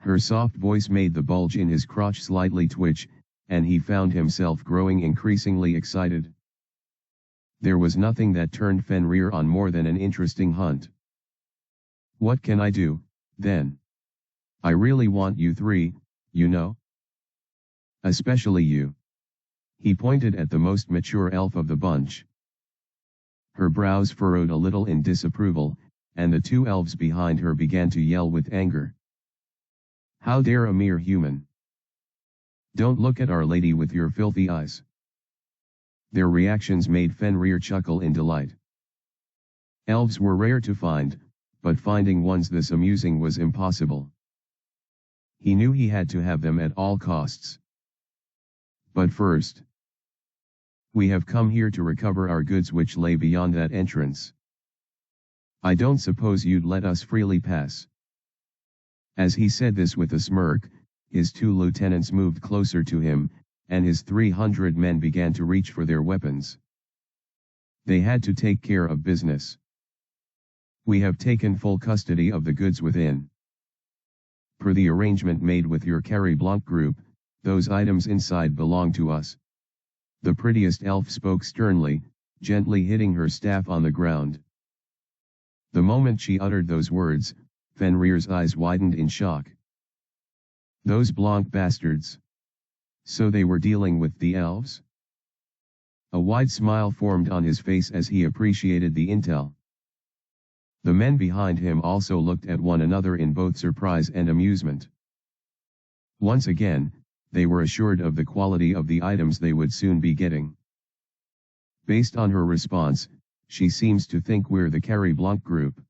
Her soft voice made the bulge in his crotch slightly twitch, and he found himself growing increasingly excited. There was nothing that turned Fenrir on more than an interesting hunt. What can I do, then? I really want you three, you know? Especially you. He pointed at the most mature elf of the bunch. Her brows furrowed a little in disapproval, and the two elves behind her began to yell with anger. How dare a mere human? Don't look at Our Lady with your filthy eyes. Their reactions made Fenrir chuckle in delight. Elves were rare to find, but finding ones this amusing was impossible. He knew he had to have them at all costs. But first, we have come here to recover our goods which lay beyond that entrance. I don't suppose you'd let us freely pass. As he said this with a smirk, his two lieutenants moved closer to him, and his 300 men began to reach for their weapons. They had to take care of business. We have taken full custody of the goods within. Per the arrangement made with your Carrie Blanc group, those items inside belong to us. The prettiest elf spoke sternly, gently hitting her staff on the ground. The moment she uttered those words, Fenrir's eyes widened in shock. Those Blanc bastards. So they were dealing with the elves? A wide smile formed on his face as he appreciated the intel. The men behind him also looked at one another in both surprise and amusement. Once again, they were assured of the quality of the items they would soon be getting. Based on her response, she seems to think we're the Carrie Blanc group.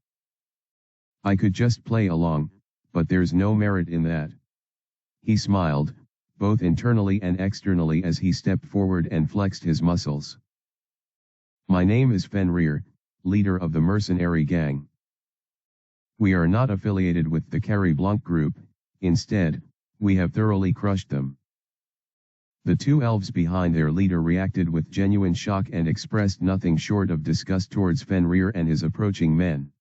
I could just play along, but there's no merit in that. He smiled, both internally and externally as he stepped forward and flexed his muscles. My name is Fenrir, leader of the mercenary gang. We are not affiliated with the Carrie Blanc group, instead, we have thoroughly crushed them. The two elves behind their leader reacted with genuine shock and expressed nothing short of disgust towards Fenrir and his approaching men.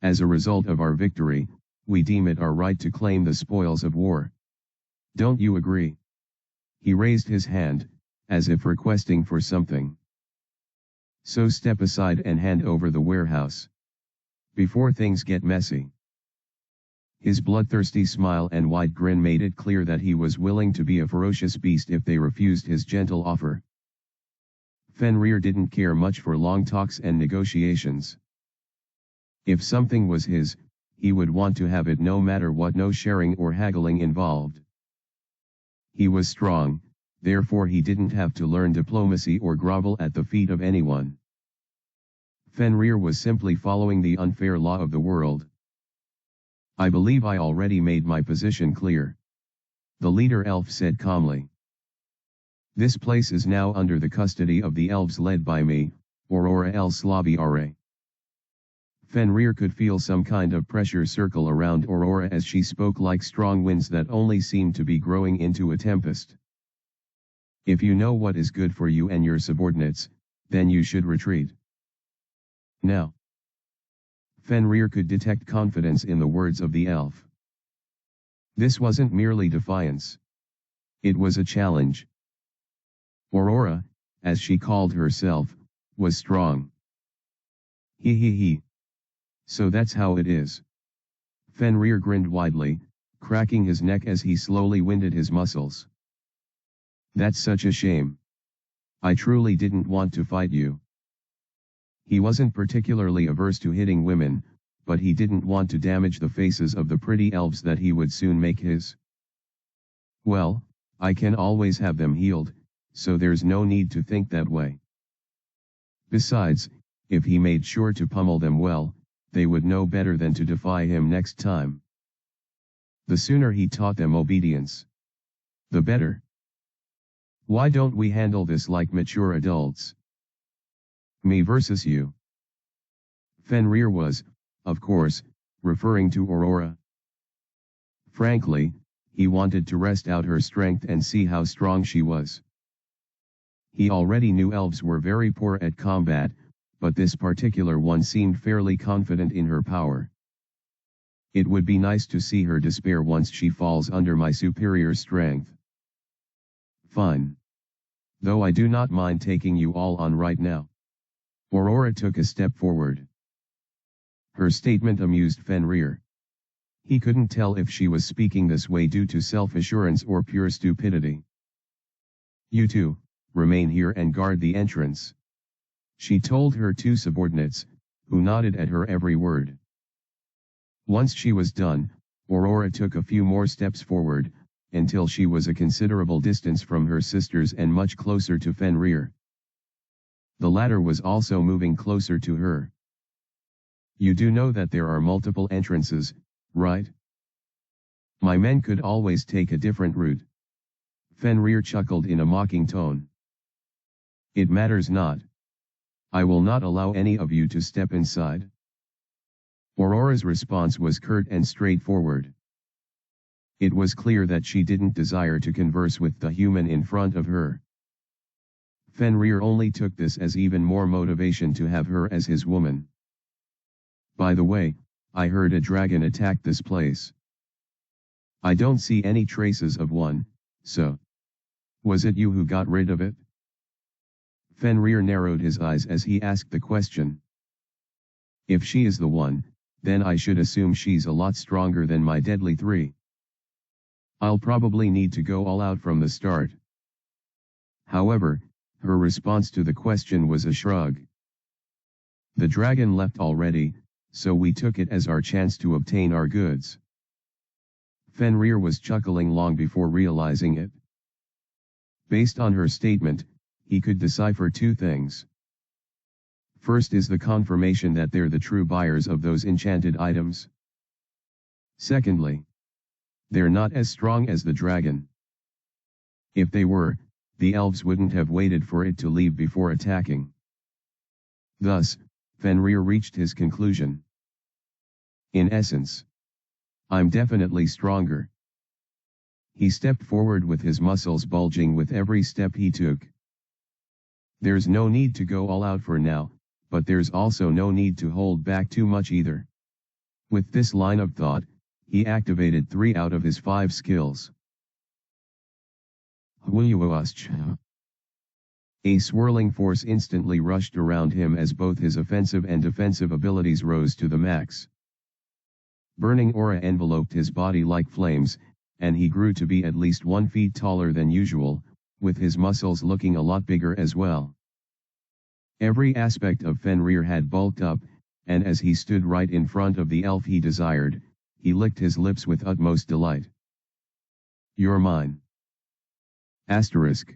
As a result of our victory, we deem it our right to claim the spoils of war. Don't you agree? He raised his hand, as if requesting for something. So step aside and hand over the warehouse. Before things get messy. His bloodthirsty smile and wide grin made it clear that he was willing to be a ferocious beast if they refused his gentle offer. Fenrir didn't care much for long talks and negotiations. If something was his, he would want to have it no matter what, no sharing or haggling involved. He was strong, therefore he didn't have to learn diplomacy or grovel at the feet of anyone. Fenrir was simply following the unfair law of the world. I believe I already made my position clear. The leader elf said calmly. This place is now under the custody of the elves led by me, Aurora El Slaviare. Fenrir could feel some kind of pressure circle around Aurora as she spoke like strong winds that only seemed to be growing into a tempest. If you know what is good for you and your subordinates, then you should retreat. Now. Fenrir could detect confidence in the words of the elf. This wasn't merely defiance. It was a challenge. Aurora, as she called herself, was strong. He. So that's how it is. Fenrir grinned widely, cracking his neck as he slowly winded his muscles. That's such a shame. I truly didn't want to fight you. He wasn't particularly averse to hitting women, but he didn't want to damage the faces of the pretty elves that he would soon make his. Well, I can always have them healed, so there's no need to think that way. Besides, if he made sure to pummel them well, they would know better than to defy him next time. The sooner he taught them obedience, the better. Why don't we handle this like mature adults? Me versus you. Fenrir was, of course, referring to Aurora. Frankly, he wanted to rest out her strength and see how strong she was. He already knew elves were very poor at combat, but this particular one seemed fairly confident in her power. It would be nice to see her despair once she falls under my superior strength. Fine. Though I do not mind taking you all on right now. Aurora took a step forward. Her statement amused Fenrir. He couldn't tell if she was speaking this way due to self-assurance or pure stupidity. You two, remain here and guard the entrance. She told her two subordinates, who nodded at her every word. Once she was done, Aurora took a few more steps forward, until she was a considerable distance from her sisters and much closer to Fenrir. The latter was also moving closer to her. You do know that there are multiple entrances, right? My men could always take a different route. Fenrir chuckled in a mocking tone. It matters not. I will not allow any of you to step inside. Aurora's response was curt and straightforward. It was clear that she didn't desire to converse with the human in front of her. Fenrir only took this as even more motivation to have her as his woman. By the way, I heard a dragon attack this place. I don't see any traces of one, so. Was it you who got rid of it? Fenrir narrowed his eyes as he asked the question. If she is the one, then I should assume she's a lot stronger than my deadly three. I'll probably need to go all out from the start. However, her response to the question was a shrug. The dragon left already, so we took it as our chance to obtain our goods. Fenrir was chuckling long before realizing it. Based on her statement, he could decipher two things. First is the confirmation that they're the true buyers of those enchanted items. Secondly, they're not as strong as the dragon. If they were, the elves wouldn't have waited for it to leave before attacking. Thus, Fenrir reached his conclusion. In essence, I'm definitely stronger. He stepped forward with his muscles bulging with every step he took. There's no need to go all out for now, but there's also no need to hold back too much either. With this line of thought, he activated 3 out of his 5 skills. A swirling force instantly rushed around him as both his offensive and defensive abilities rose to the max. Burning aura enveloped his body like flames, and he grew to be at least 1 feet taller than usual, with his muscles looking a lot bigger as well. Every aspect of Fenrir had bulked up, and as he stood right in front of the elf he desired, he licked his lips with utmost delight. You're mine. Asterisk.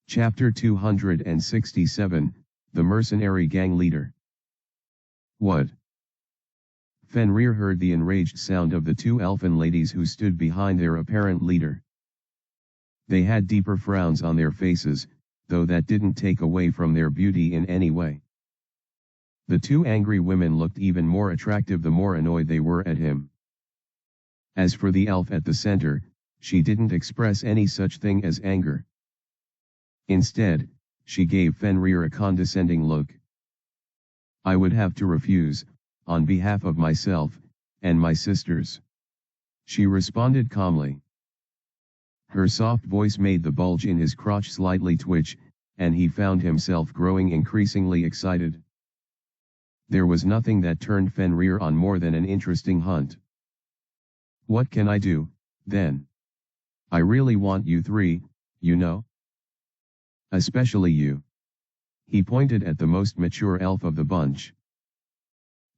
Chapter 267, The Mercenary Gang Leader. What? Fenrir heard the enraged sound of the 2 elfin ladies who stood behind their apparent leader. They had deeper frowns on their faces, though that didn't take away from their beauty in any way. The 2 angry women looked even more attractive the more annoyed they were at him. As for the elf at the center, she didn't express any such thing as anger. Instead, she gave Fenrir a condescending look. I would have to refuse, on behalf of myself, and my sisters. She responded calmly. Her soft voice made the bulge in his crotch slightly twitch, and he found himself growing increasingly excited. There was nothing that turned Fenrir on more than an interesting hunt. What can I do, then? I really want you 3, you know? Especially you. He pointed at the most mature elf of the bunch.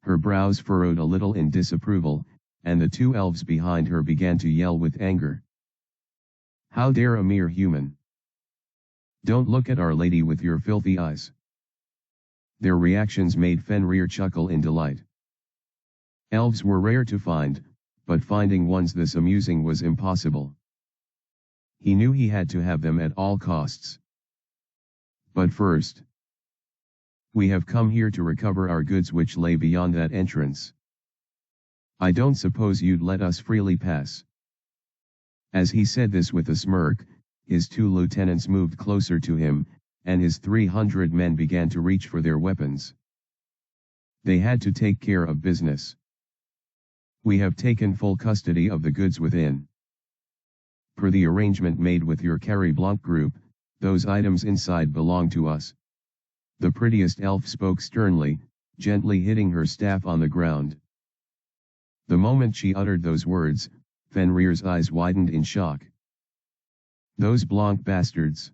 Her brows furrowed a little in disapproval, and the 2 elves behind her began to yell with anger. How dare a mere human? Don't look at Our Lady with your filthy eyes. Their reactions made Fenrir chuckle in delight. Elves were rare to find, but finding ones this amusing was impossible. He knew he had to have them at all costs. But first, we have come here to recover our goods which lay beyond that entrance. I don't suppose you'd let us freely pass. As he said this with a smirk, his 2 lieutenants moved closer to him, and his 300 men began to reach for their weapons. They had to take care of business. We have taken full custody of the goods within. Per the arrangement made with your Carrie Blanc group, those items inside belong to us. The prettiest elf spoke sternly, gently hitting her staff on the ground. The moment she uttered those words, Fenrir's eyes widened in shock. Those Blanc bastards.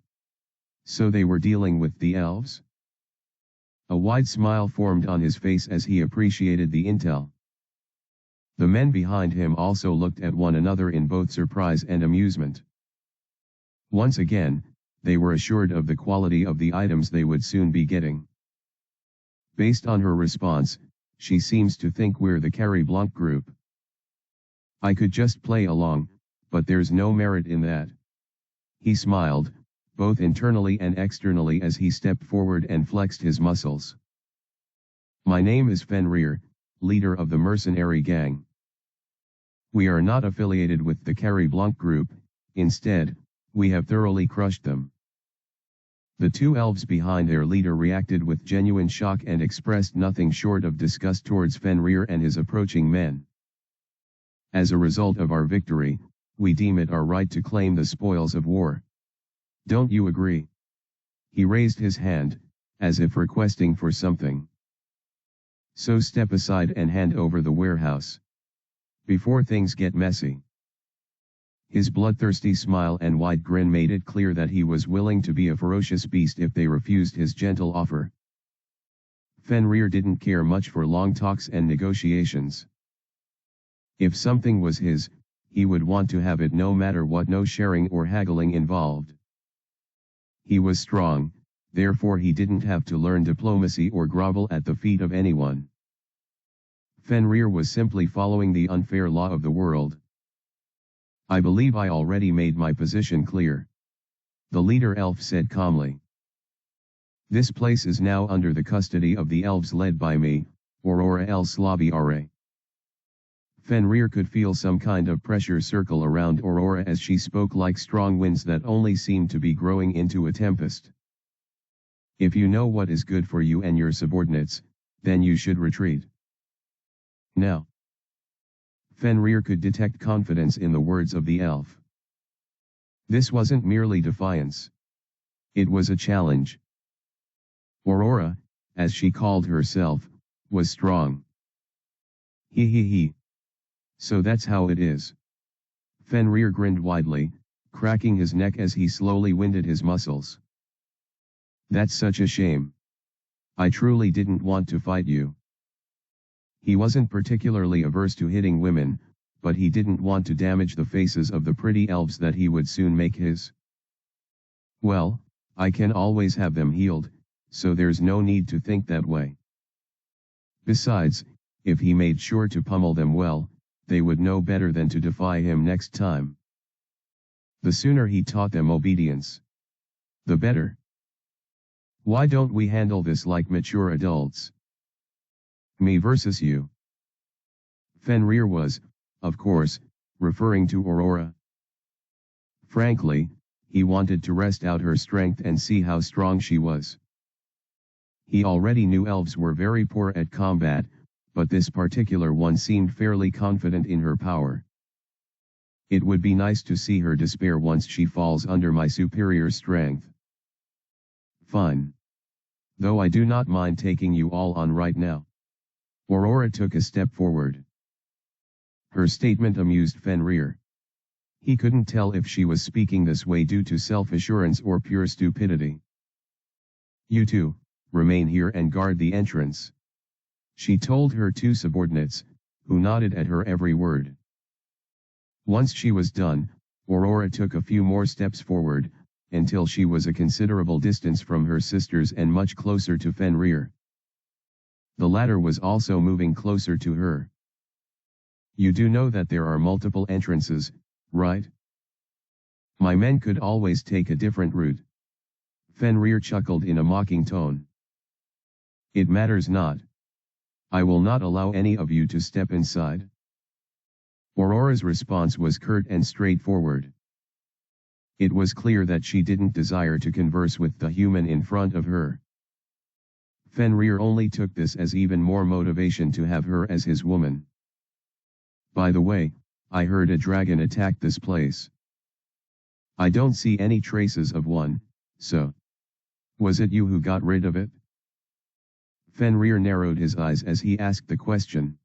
So they were dealing with the elves? A wide smile formed on his face as he appreciated the intel. The men behind him also looked at one another in both surprise and amusement. Once again, they were assured of the quality of the items they would soon be getting. Based on her response, she seems to think we're the Carrie Blanc group. I could just play along, but there's no merit in that. He smiled, both internally and externally as he stepped forward and flexed his muscles. My name is Fenrir, leader of the mercenary gang. We are not affiliated with the Carrie Blanc group, instead, we have thoroughly crushed them. The two elves behind their leader reacted with genuine shock and expressed nothing short of disgust towards Fenrir and his approaching men. As a result of our victory, we deem it our right to claim the spoils of war. Don't you agree? He raised his hand, as if requesting for something. So step aside and hand over the warehouse. Before things get messy. His bloodthirsty smile and wide grin made it clear that he was willing to be a ferocious beast if they refused his gentle offer. Fenrir didn't care much for long talks and negotiations. If something was his, he would want to have it no matter what, no sharing or haggling involved. He was strong, therefore he didn't have to learn diplomacy or grovel at the feet of anyone. Fenrir was simply following the unfair law of the world. I believe I already made my position clear. The leader elf said calmly. This place is now under the custody of the elves led by me, Aurora El Slaviare. Fenrir could feel some kind of pressure circle around Aurora as she spoke like strong winds that only seemed to be growing into a tempest. If you know what is good for you and your subordinates, then you should retreat. Now. Fenrir could detect confidence in the words of the elf. This wasn't merely defiance. It was a challenge. Aurora, as she called herself, was strong. He. So that's how it is. Fenrir grinned widely, cracking his neck as he slowly winded his muscles. That's such a shame. I truly didn't want to fight you. He wasn't particularly averse to hitting women, but he didn't want to damage the faces of the pretty elves that he would soon make his. Well, I can always have them healed, so there's no need to think that way. Besides, if he made sure to pummel them well, they would know better than to defy him next time. The sooner he taught them obedience, the better. Why don't we handle this like mature adults? Me versus you. Fenrir was, of course, referring to Aurora. Frankly, he wanted to rest out her strength and see how strong she was. He already knew elves were very poor at combat, but this particular one seemed fairly confident in her power. It would be nice to see her despair once she falls under my superior strength. Fine. Though I do not mind taking you all on right now. Aurora took a step forward. Her statement amused Fenrir. He couldn't tell if she was speaking this way due to self-assurance or pure stupidity. You two, remain here and guard the entrance. She told her two subordinates, who nodded at her every word. Once she was done, Aurora took a few more steps forward, until she was a considerable distance from her sisters and much closer to Fenrir. The latter was also moving closer to her. You do know that there are multiple entrances, right? My men could always take a different route. Fenrir chuckled in a mocking tone. It matters not. I will not allow any of you to step inside. Aurora's response was curt and straightforward. It was clear that she didn't desire to converse with the human in front of her. Fenrir only took this as even more motivation to have her as his woman. By the way, I heard a dragon attack this place. I don't see any traces of one, so. Was it you who got rid of it? Fenrir narrowed his eyes as he asked the question.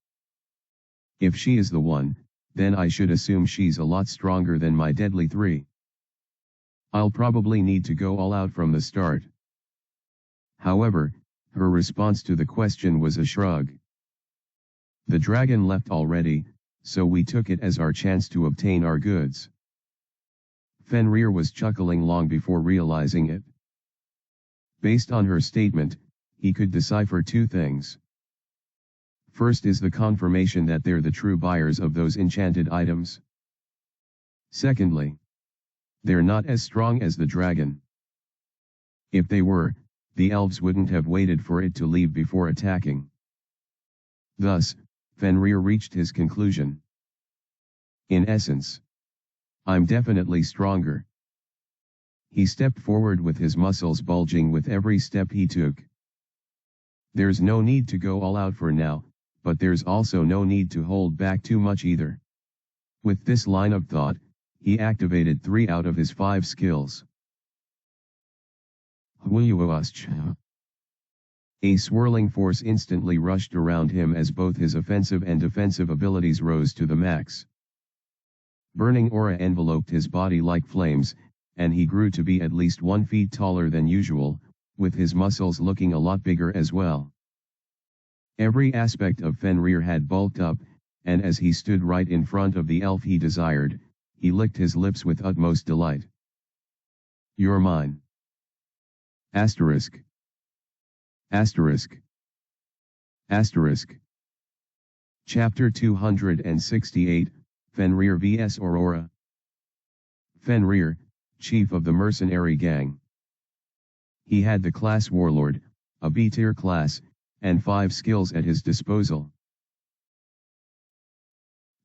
If she is the one, then I should assume she's a lot stronger than my deadly 3. I'll probably need to go all out from the start. However, her response to the question was a shrug. The dragon left already, so we took it as our chance to obtain our goods. Fenrir was chuckling long before realizing it. Based on her statement, he could decipher 2 things. First is the confirmation that they're the true buyers of those enchanted items. Secondly, they're not as strong as the dragon. If they were, the elves wouldn't have waited for it to leave before attacking. Thus, Fenrir reached his conclusion. In essence, I'm definitely stronger. He stepped forward with his muscles bulging with every step he took. There's no need to go all out for now, but there's also no need to hold back too much either. With this line of thought, he activated 3 out of his 5 skills. A swirling force instantly rushed around him as both his offensive and defensive abilities rose to the max. Burning aura enveloped his body like flames, and he grew to be at least 1 feet taller than usual, with his muscles looking a lot bigger as well. Every aspect of Fenrir had bulked up, and as he stood right in front of the elf he desired, he licked his lips with utmost delight. You're mine. Asterisk. Asterisk. Asterisk. Chapter 268, Fenrir vs Aurora. Fenrir, chief of the mercenary gang. He had the class Warlord, a B-tier class, and 5 skills at his disposal.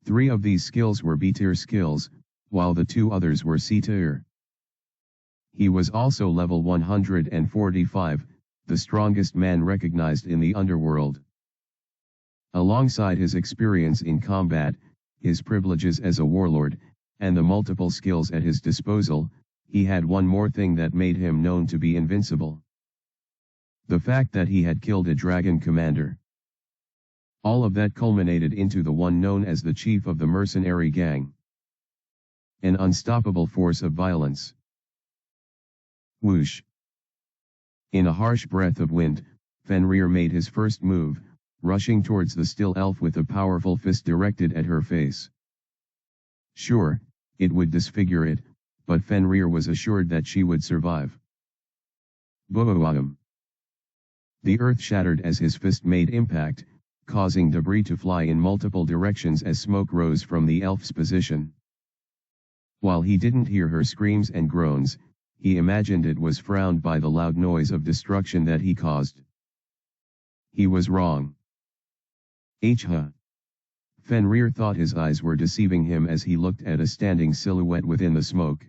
3 of these skills were B-tier skills, while the 2 others were C-tier. He was also level 145, the strongest man recognized in the underworld. Alongside his experience in combat, his privileges as a warlord, and the multiple skills at his disposal, he had one more thing that made him known to be invincible. The fact that he had killed a dragon commander. All of that culminated into the one known as the chief of the mercenary gang. An unstoppable force of violence. Whoosh. In a harsh breath of wind, Fenrir made his first move, rushing towards the still elf with a powerful fist directed at her face. Sure, it would disfigure it, but Fenrir was assured that she would survive. Boom! The earth shattered as his fist made impact, causing debris to fly in multiple directions as smoke rose from the elf's position. While he didn't hear her screams and groans, he imagined it was frowned by the loud noise of destruction that he caused. He was wrong. Fenrir thought his eyes were deceiving him as he looked at a standing silhouette within the smoke.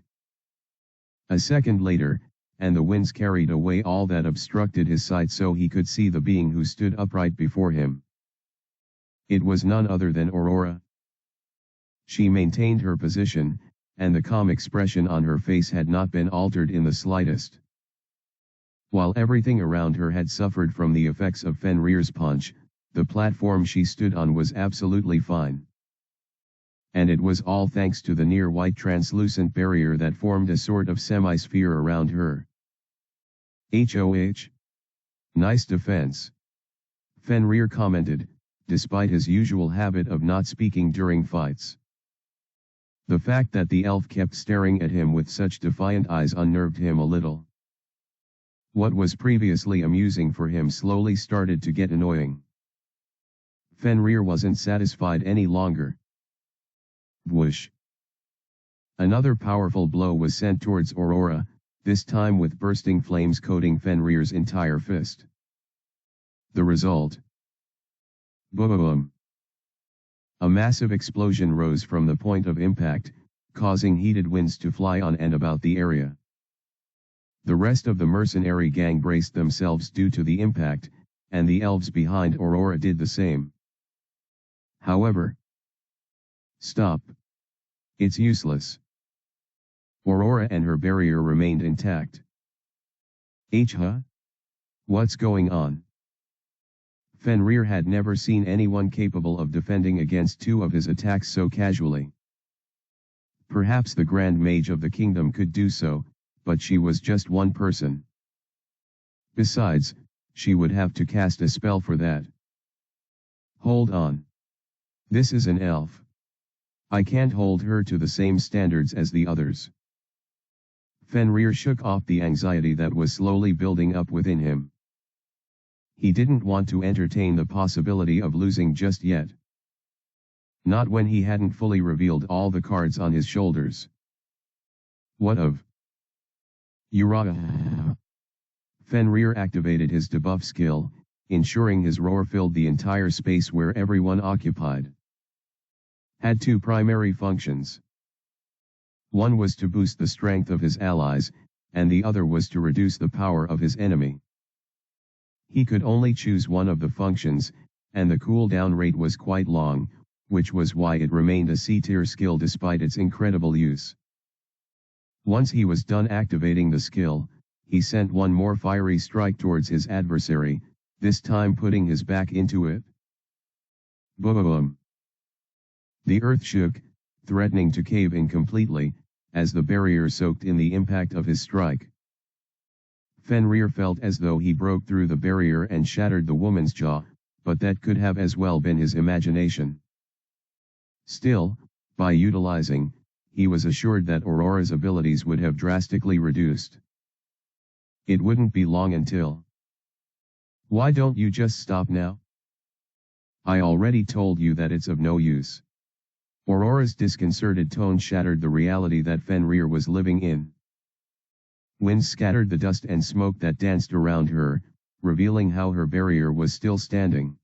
A second later, and the winds carried away all that obstructed his sight so he could see the being who stood upright before him. It was none other than Aurora. She maintained her position, and the calm expression on her face had not been altered in the slightest. While everything around her had suffered from the effects of Fenrir's punch, the platform she stood on was absolutely fine. And it was all thanks to the near-white translucent barrier that formed a sort of semi-sphere around her. Nice defense. Fenrir commented, despite his usual habit of not speaking during fights. The fact that the elf kept staring at him with such defiant eyes unnerved him a little. What was previously amusing for him slowly started to get annoying. Fenrir wasn't satisfied any longer. Whoosh! Another powerful blow was sent towards Aurora, this time with bursting flames coating Fenrir's entire fist. The result? Boom! A massive explosion rose from the point of impact, causing heated winds to fly on and about the area. The rest of the mercenary gang braced themselves due to the impact, and the elves behind Aurora did the same. However, stop. It's useless. Aurora and her barrier remained intact. What's going on? Fenrir had never seen anyone capable of defending against two of his attacks so casually. Perhaps the Grand Mage of the kingdom could do so, but she was just one person. Besides, she would have to cast a spell for that. Hold on. This is an elf. I can't hold her to the same standards as the others. Fenrir shook off the anxiety that was slowly building up within him. He didn't want to entertain the possibility of losing just yet. Not when he hadn't fully revealed all the cards on his shoulders. What of? Ura. Fenrir activated his debuff skill, ensuring his roar filled the entire space where everyone occupied. Had two primary functions. One was to boost the strength of his allies, and the other was to reduce the power of his enemy. He could only choose one of the functions, and the cooldown rate was quite long, which was why it remained a C-tier skill despite its incredible use. Once he was done activating the skill, he sent one more fiery strike towards his adversary, this time putting his back into it. Boom! The earth shook, threatening to cave in completely, as the barrier soaked in the impact of his strike. Fenrir felt as though he broke through the barrier and shattered the woman's jaw, but that could have as well been his imagination. Still, by utilizing, he was assured that Aurora's abilities would have drastically reduced. It wouldn't be long until. Why don't you just stop now? I already told you that it's of no use. Aurora's disconcerted tone shattered the reality that Fenrir was living in. Wind scattered the dust and smoke that danced around her, revealing how her barrier was still standing.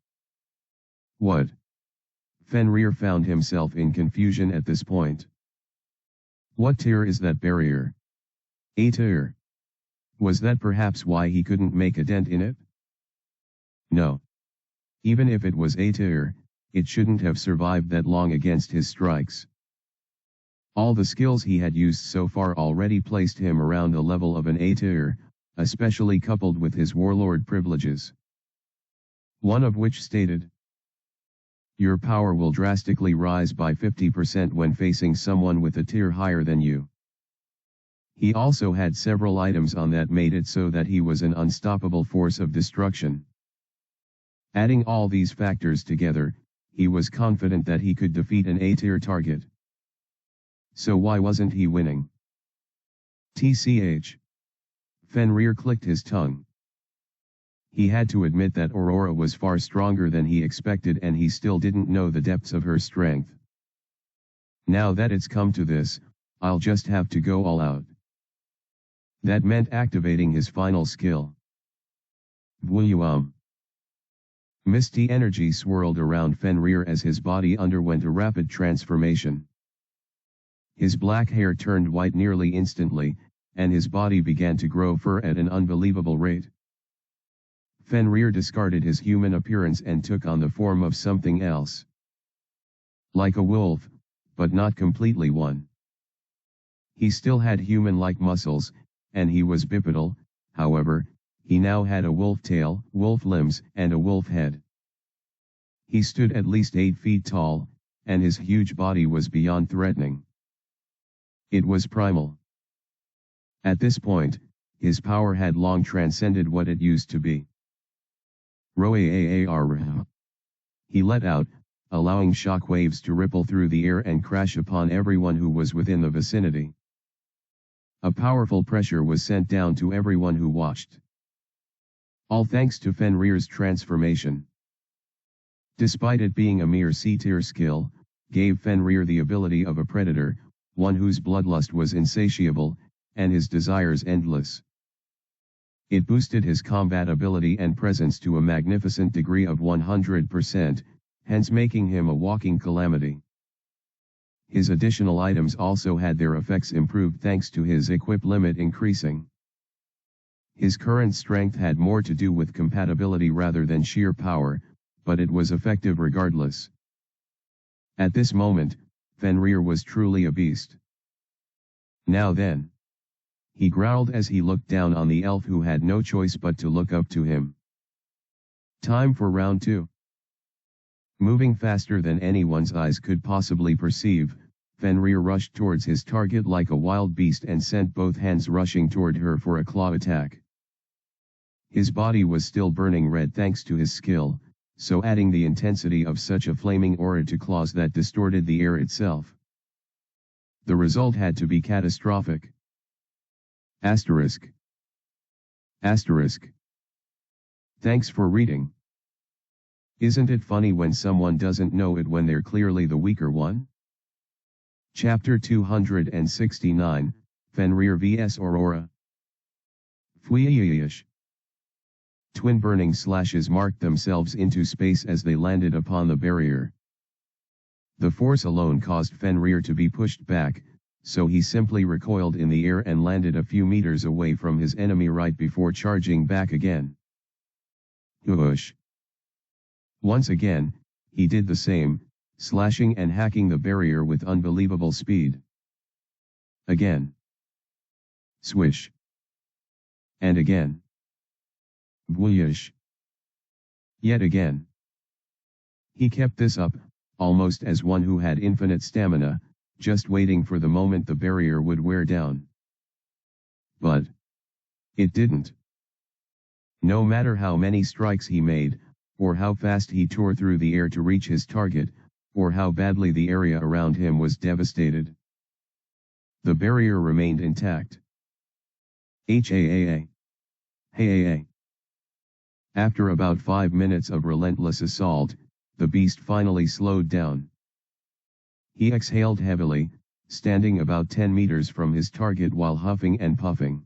What? Fenrir found himself in confusion at this point. What tier is that barrier? A tier. Was that perhaps why he couldn't make a dent in it? No. Even if it was A tier, it shouldn't have survived that long against his strikes. All the skills he had used so far already placed him around the level of an A tier, especially coupled with his warlord privileges. One of which stated, your power will drastically rise by 50% when facing someone with a tier higher than you. He also had several items on that made it so that he was an unstoppable force of destruction. Adding all these factors together, he was confident that he could defeat an A-tier target. So why wasn't he winning? TCH. Fenrir clicked his tongue. He had to admit that Aurora was far stronger than he expected and he still didn't know the depths of her strength. Now that it's come to this, I'll just have to go all out. That meant activating his final skill. Boom! Misty energy swirled around Fenrir as his body underwent a rapid transformation. His black hair turned white nearly instantly, and his body began to grow fur at an unbelievable rate. Fenrir discarded his human appearance and took on the form of something else. Like a wolf, but not completely one. He still had human-like muscles, and he was bipedal, however, he now had a wolf tail, wolf limbs, and a wolf head. He stood at least 8 feet tall, and his huge body was beyond threatening. It was primal. At this point, his power had long transcended what it used to be. Roar! He let out, allowing shock waves to ripple through the air and crash upon everyone who was within the vicinity. A powerful pressure was sent down to everyone who watched. All thanks to Fenrir's transformation. Despite it being a mere C-tier skill, gave Fenrir the ability of a predator, one whose bloodlust was insatiable, and his desires endless. It boosted his combat ability and presence to a magnificent degree of 100%, hence making him a walking calamity. His additional items also had their effects improved thanks to his equip limit increasing. His current strength had more to do with compatibility rather than sheer power, but it was effective regardless. At this moment, Fenrir was truly a beast. Now then. He growled as he looked down on the elf who had no choice but to look up to him. Time for round 2. Moving faster than anyone's eyes could possibly perceive, Fenrir rushed towards his target like a wild beast and sent both hands rushing toward her for a claw attack. His body was still burning red thanks to his skill, so adding the intensity of such a flaming aura to claws that distorted the air itself. The result had to be catastrophic. Asterisk. Asterisk. Thanks for reading. Isn't it funny when someone doesn't know it when they're clearly the weaker one? Chapter 269, Fenrir vs Aurora. Fuyyish. Twin burning slashes marked themselves into space as they landed upon the barrier. The force alone caused Fenrir to be pushed back, so he simply recoiled in the air and landed a few meters away from his enemy right before charging back again. Whoosh. Once again, he did the same, slashing and hacking the barrier with unbelievable speed. Again. Swish. And again. Whoosh. Yet again. He kept this up, almost as one who had infinite stamina, just waiting for the moment the barrier would wear down. But it didn't. No matter how many strikes he made, or how fast he tore through the air to reach his target, or how badly the area around him was devastated, the barrier remained intact. Haa. Haa. After about 5 minutes of relentless assault, the beast finally slowed down. He exhaled heavily, standing about 10 meters from his target while huffing and puffing.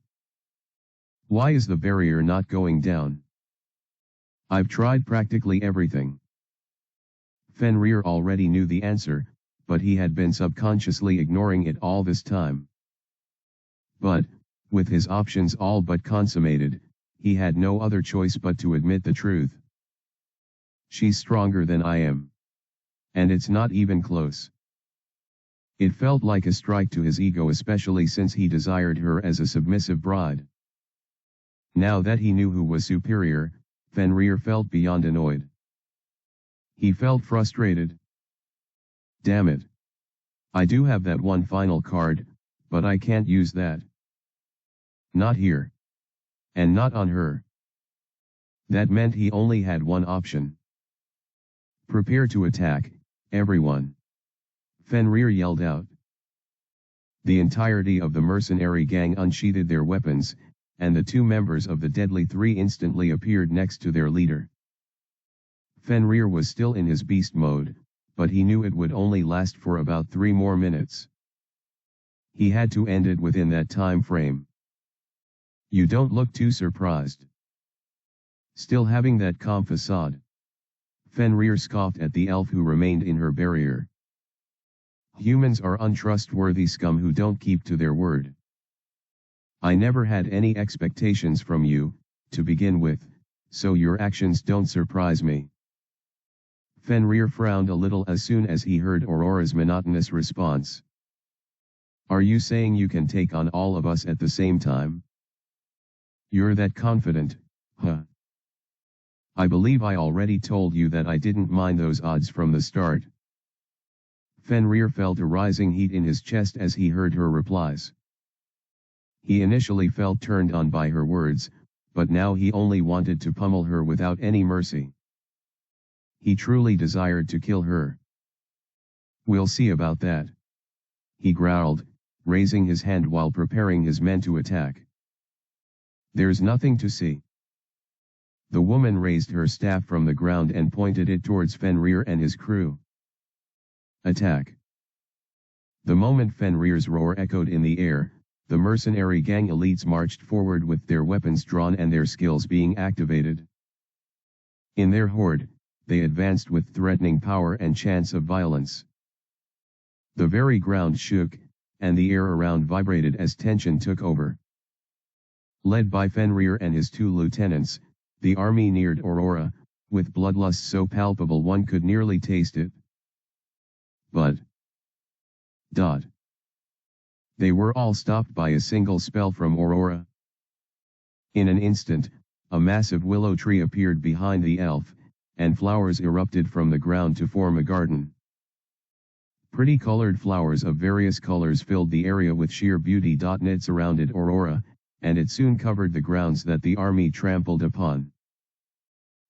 Why is the barrier not going down? I've tried practically everything. Fenrir already knew the answer, but he had been subconsciously ignoring it all this time. But, with his options all but consummated, he had no other choice but to admit the truth. She's stronger than I am. And it's not even close. It felt like a strike to his ego, especially since he desired her as a submissive bride. Now that he knew who was superior, Fenrir felt beyond annoyed. He felt frustrated. Damn it. I do have that one final card, but I can't use that. Not here. And not on her. That meant he only had one option. Prepare to attack, everyone. Fenrir yelled out. The entirety of the mercenary gang unsheathed their weapons, and the 2 members of the Deadly Three instantly appeared next to their leader. Fenrir was still in his beast mode, but he knew it would only last for about 3 more minutes. He had to end it within that time frame. You don't look too surprised. Still having that calm facade. Fenrir scoffed at the elf who remained in her barrier. Humans are untrustworthy scum who don't keep to their word. I never had any expectations from you, to begin with, so your actions don't surprise me. Fenrir frowned a little as soon as he heard Aurora's monotonous response. Are you saying you can take on all of us at the same time? You're that confident, huh? I believe I already told you that I didn't mind those odds from the start. Fenrir felt a rising heat in his chest as he heard her replies. He initially felt turned on by her words, but now he only wanted to pummel her without any mercy. He truly desired to kill her. We'll see about that. He growled, raising his hand while preparing his men to attack. There's nothing to see. The woman raised her staff from the ground and pointed it towards Fenrir and his crew. Attack. The moment Fenrir's roar echoed in the air, the mercenary gang elites marched forward with their weapons drawn and their skills being activated. In their horde, they advanced with threatening power and chance of violence. The very ground shook, and the air around vibrated as tension took over. Led by Fenrir and his 2 lieutenants, the army neared Aurora, with bloodlust so palpable one could nearly taste it. But they were all stopped by a single spell from Aurora. In an instant, a massive willow tree appeared behind the elf, and flowers erupted from the ground to form a garden. Pretty colored flowers of various colors filled the area with sheer beauty. It surrounded Aurora, and it soon covered the grounds that the army trampled upon.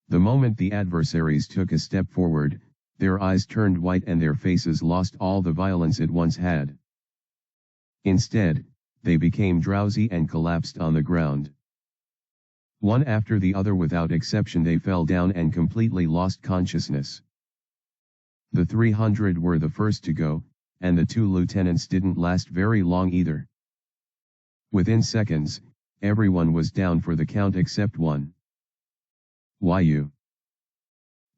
The moment the adversaries took a step forward, their eyes turned white and their faces lost all the violence it once had. Instead, they became drowsy and collapsed on the ground. One after the other without exception they fell down and completely lost consciousness. The 300 were the first to go, and the 2 lieutenants didn't last very long either. Within seconds, everyone was down for the count except one. "Why you?"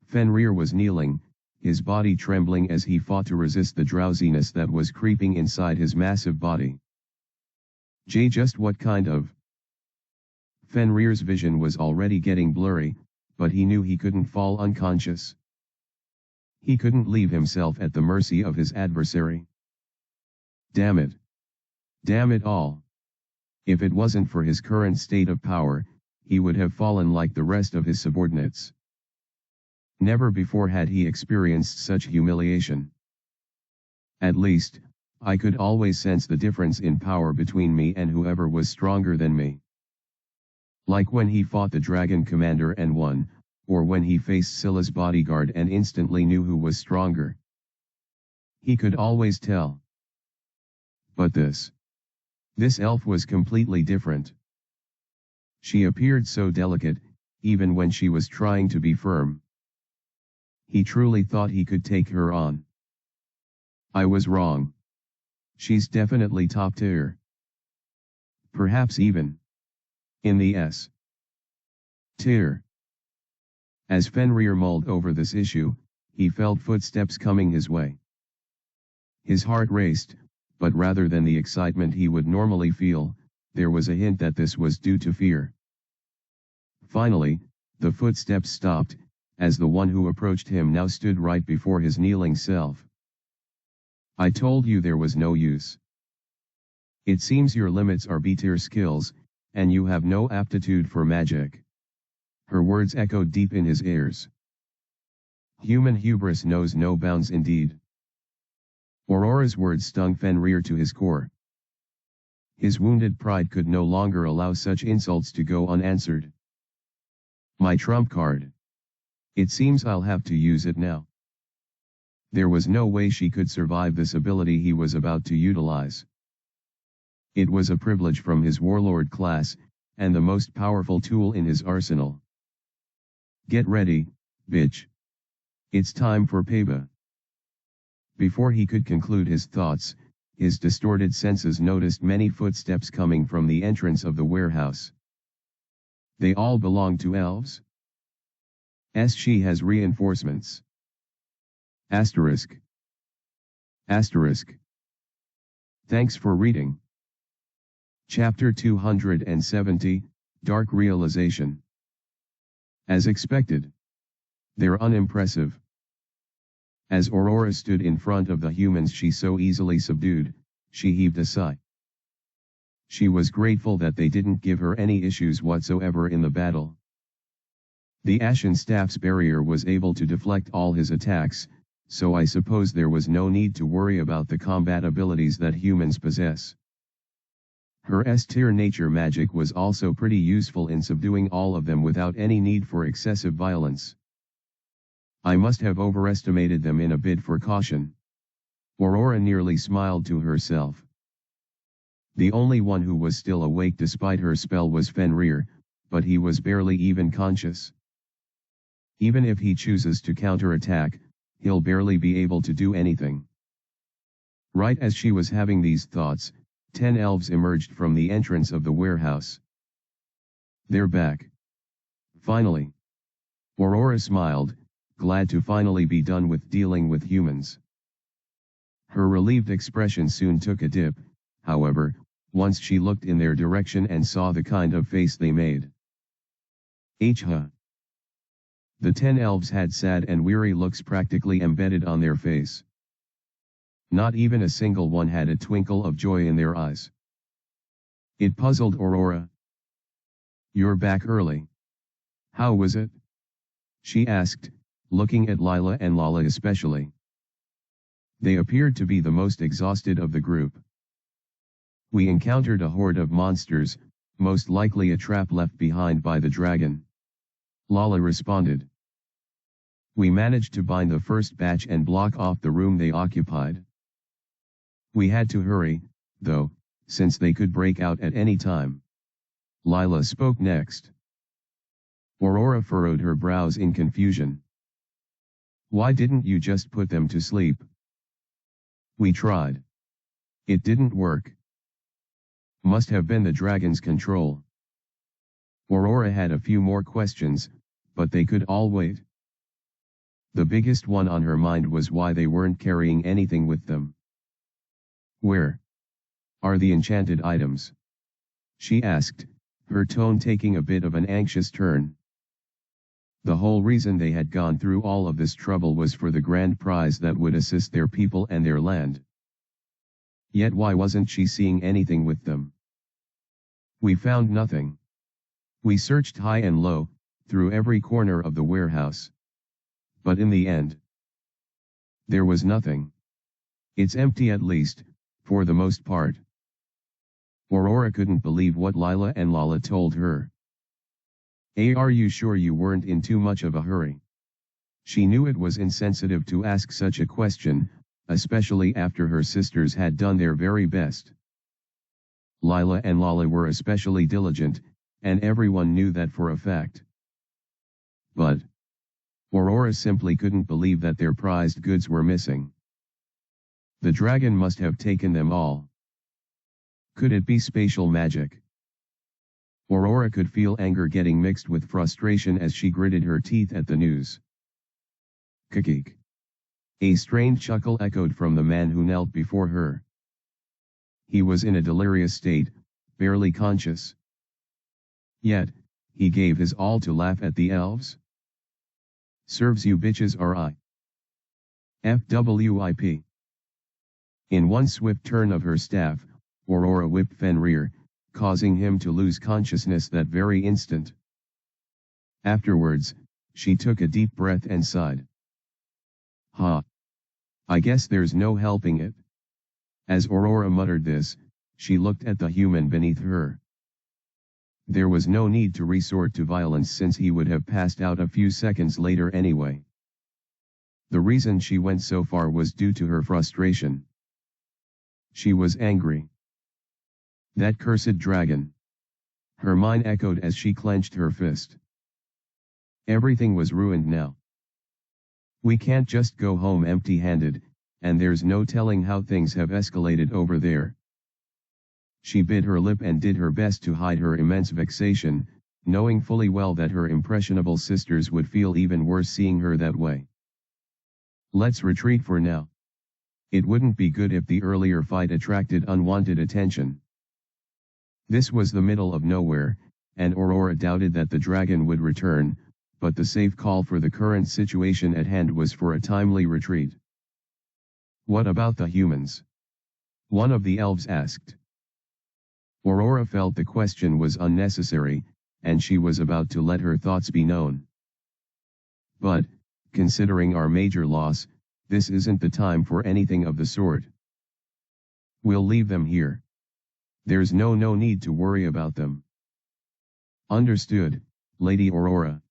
Fenrir was kneeling, his body trembling as he fought to resist the drowsiness that was creeping inside his massive body. Just what kind of?" Fenrir's vision was already getting blurry, but he knew he couldn't fall unconscious. He couldn't leave himself at the mercy of his adversary. Damn it. Damn it all. If it wasn't for his current state of power, he would have fallen like the rest of his subordinates. Never before had he experienced such humiliation. At least, I could always sense the difference in power between me and whoever was stronger than me. Like when he fought the dragon commander and won, or when he faced Scylla's bodyguard and instantly knew who was stronger. He could always tell. But this elf was completely different. She appeared so delicate, even when she was trying to be firm. He truly thought he could take her on. I was wrong. She's definitely top tier. Perhaps even in the S tier. As Fenrir mulled over this issue, he felt footsteps coming his way. His heart raced, but rather than the excitement he would normally feel, there was a hint that this was due to fear. Finally, the footsteps stopped, as the one who approached him now stood right before his kneeling self. "I told you there was no use. It seems your limits are B-tier skills, and you have no aptitude for magic." Her words echoed deep in his ears. Human hubris knows no bounds indeed. Aurora's words stung Fenrir to his core. His wounded pride could no longer allow such insults to go unanswered. "My trump card. It seems I'll have to use it now." There was no way she could survive this ability he was about to utilize. It was a privilege from his warlord class, and the most powerful tool in his arsenal. "Get ready, bitch. It's time for payback." Before he could conclude his thoughts, his distorted senses noticed many footsteps coming from the entrance of the warehouse. They all belong to elves? She has reinforcements. Asterisk. Asterisk. Thanks for reading. Chapter 270, Dark Realization. As expected. They're unimpressive. As Aurora stood in front of the humans she so easily subdued, she heaved a sigh. She was grateful that they didn't give her any issues whatsoever in the battle. The Ashen Staff's barrier was able to deflect all his attacks, so I suppose there was no need to worry about the combat abilities that humans possess. Her S-tier nature magic was also pretty useful in subduing all of them without any need for excessive violence. I must have overestimated them in a bid for caution. Aurora nearly smiled to herself. The only one who was still awake despite her spell was Fenrir, but he was barely even conscious. Even if he chooses to counterattack, he'll barely be able to do anything. Right as she was having these thoughts, 10 elves emerged from the entrance of the warehouse. They're back. Finally. Aurora smiled, glad to finally be done with dealing with humans. Her relieved expression soon took a dip, however, once she looked in their direction and saw the kind of face they made. Huh. The 10 elves had sad and weary looks practically embedded on their face. Not even a single one had a twinkle of joy in their eyes. It puzzled Aurora. You're back early. How was it? She asked, looking at Lila and Lala especially. They appeared to be the most exhausted of the group. We encountered a horde of monsters, most likely a trap left behind by the dragon. Lala responded. We managed to bind the first batch and block off the room they occupied. We had to hurry, though, since they could break out at any time. Lila spoke next. Aurora furrowed her brows in confusion. Why didn't you just put them to sleep? We tried. It didn't work. Must have been the dragon's control. Aurora had a few more questions, but they could all wait. The biggest one on her mind was why they weren't carrying anything with them. Where are the enchanted items? She asked, her tone taking a bit of an anxious turn. The whole reason they had gone through all of this trouble was for the grand prize that would assist their people and their land. Yet why wasn't she seeing anything with them? We found nothing. We searched high and low, through every corner of the warehouse. But in the end, there was nothing. It's empty, at least, for the most part. Aurora couldn't believe what Lila and Lala told her. Are you sure you weren't in too much of a hurry? She knew it was insensitive to ask such a question, especially after her sisters had done their very best. Lila and Lala were especially diligent, and everyone knew that for a fact. But Aurora simply couldn't believe that their prized goods were missing. The dragon must have taken them all. Could it be spatial magic? Aurora could feel anger getting mixed with frustration as she gritted her teeth at the news. Kikik. A strained chuckle echoed from the man who knelt before her. He was in a delirious state, barely conscious. Yet, he gave his all to laugh at the elves. Serves you bitches FWIP. In one swift turn of her staff, Aurora whipped Fenrir, causing him to lose consciousness that very instant. Afterwards, she took a deep breath and sighed. I guess there's no helping it. As Aurora muttered this, she looked at the human beneath her. There was no need to resort to violence since he would have passed out a few seconds later anyway. The reason she went so far was due to her frustration. She was angry. That cursed dragon. Her mind echoed as she clenched her fist. Everything was ruined now. We can't just go home empty-handed, and there's no telling how things have escalated over there. She bit her lip and did her best to hide her immense vexation, knowing fully well that her impressionable sisters would feel even worse seeing her that way. Let's retreat for now. It wouldn't be good if the earlier fight attracted unwanted attention. This was the middle of nowhere, and Aurora doubted that the dragon would return, but the safe call for the current situation at hand was for a timely retreat. What about the humans? One of the elves asked. Aurora felt the question was unnecessary, and she was about to let her thoughts be known. But, considering our major loss, this isn't the time for anything of the sort. We'll leave them here. There's no need to worry about them. Understood, Lady Aurora.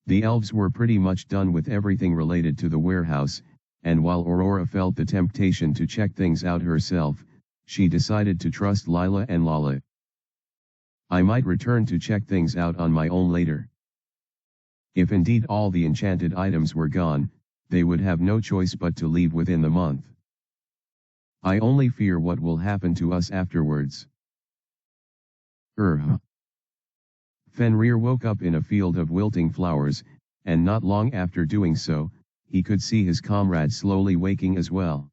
The elves were pretty much done with everything related to the warehouse, and while Aurora felt the temptation to check things out herself, she decided to trust Lila and Lala. I might return to check things out on my own later. If indeed all the enchanted items were gone, they would have no choice but to leave within the month. I only fear what will happen to us afterwards. Fenrir woke up in a field of wilting flowers, and not long after doing so, he could see his comrade slowly waking as well.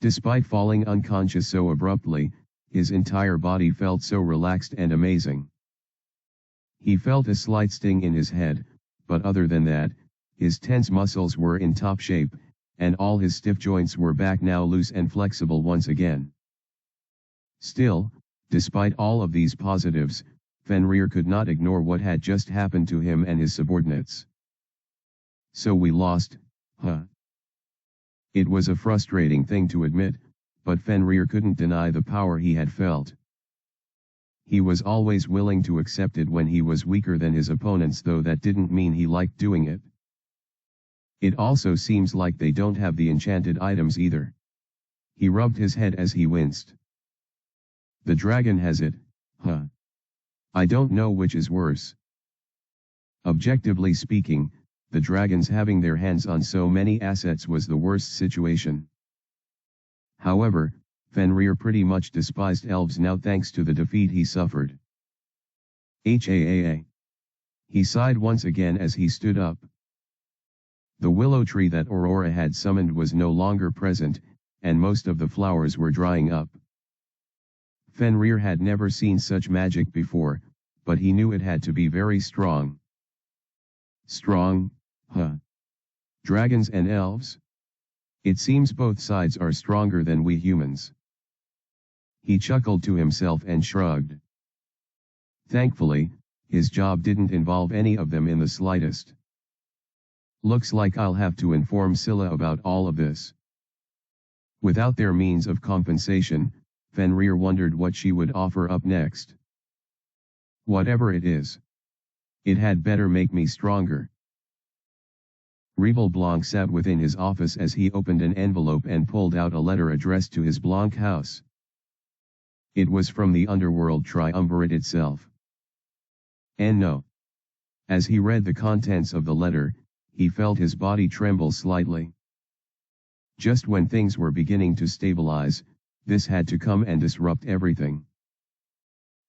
Despite falling unconscious so abruptly, his entire body felt so relaxed and amazing. He felt a slight sting in his head, but other than that, his tense muscles were in top shape, and all his stiff joints were back now loose and flexible once again. Still, despite all of these positives, Fenrir could not ignore what had just happened to him and his subordinates. So we lost, huh? It was a frustrating thing to admit, but Fenrir couldn't deny the power he had felt. He was always willing to accept it when he was weaker than his opponents, though that didn't mean he liked doing it. It also seems like they don't have the enchanted items either. He rubbed his head as he winced. The dragon has it, huh? I don't know which is worse. Objectively speaking, the dragons having their hands on so many assets was the worst situation. However, Fenrir pretty much despised elves now thanks to the defeat he suffered. He sighed once again as he stood up. The willow tree that Aurora had summoned was no longer present, and most of the flowers were drying up. Fenrir had never seen such magic before, but he knew it had to be very strong. Strong, huh? Dragons and elves? It seems both sides are stronger than we humans. He chuckled to himself and shrugged. Thankfully, his job didn't involve any of them in the slightest. Looks like I'll have to inform Scylla about all of this. Without their means of compensation, Fenrir wondered what she would offer up next. Whatever it is, it had better make me stronger. Revel Blanc sat within his office as he opened an envelope and pulled out a letter addressed to his Blanc house. It was from the underworld triumvirate itself. And no. As he read the contents of the letter, he felt his body tremble slightly. Just when things were beginning to stabilize, this had to come and disrupt everything.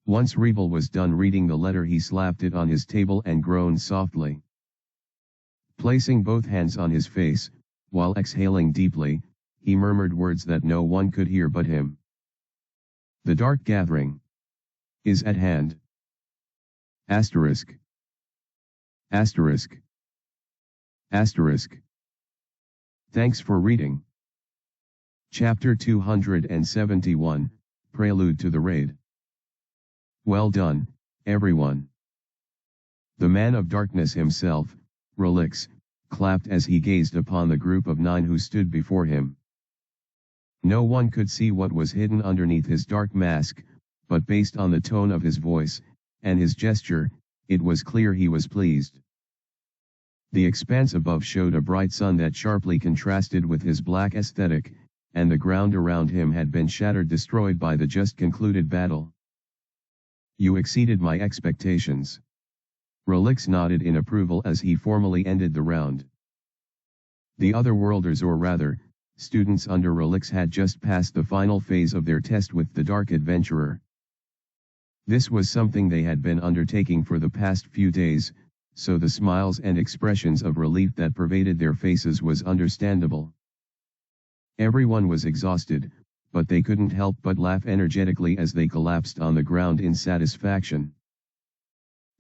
Once Revel was done reading the letter, he slapped it on his table and groaned softly. Placing both hands on his face, while exhaling deeply, he murmured words that no one could hear but him. The dark gathering is at hand. Asterisk. Asterisk. Asterisk. Thanks for reading. Chapter 271, Prelude to the Raid. Well done, everyone. The man of darkness himself, Relix, clapped as he gazed upon the group of 9 who stood before him. No one could see what was hidden underneath his dark mask, but based on the tone of his voice, and his gesture, it was clear he was pleased. The expanse above showed a bright sun that sharply contrasted with his black aesthetic, and the ground around him had been destroyed by the just concluded battle. You exceeded my expectations. Relix nodded in approval as he formally ended the round. The otherworlders, or rather, students under Relix, had just passed the final phase of their test with the Dark Adventurer. This was something they had been undertaking for the past few days, so the smiles and expressions of relief that pervaded their faces was understandable. Everyone was exhausted, but they couldn't help but laugh energetically as they collapsed on the ground in satisfaction.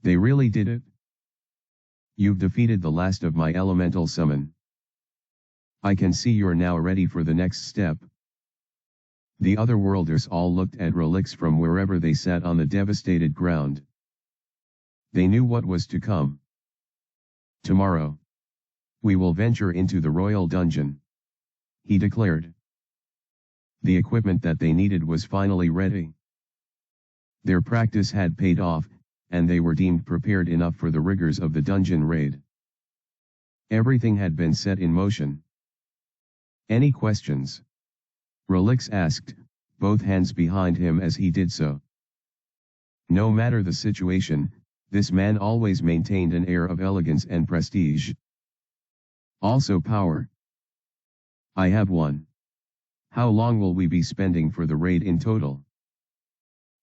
They really did it. You've defeated the last of my elemental summon. I can see you're now ready for the next step. The otherworlders all looked at Relix from wherever they sat on the devastated ground. They knew what was to come. Tomorrow, we will venture into the royal dungeon, he declared. The equipment that they needed was finally ready. Their practice had paid off, and they were deemed prepared enough for the rigors of the dungeon raid. Everything had been set in motion. Any questions? Relix asked, both hands behind him as he did so. No matter the situation, this man always maintained an air of elegance and prestige. Also power. I have one. How long will we be spending for the raid in total?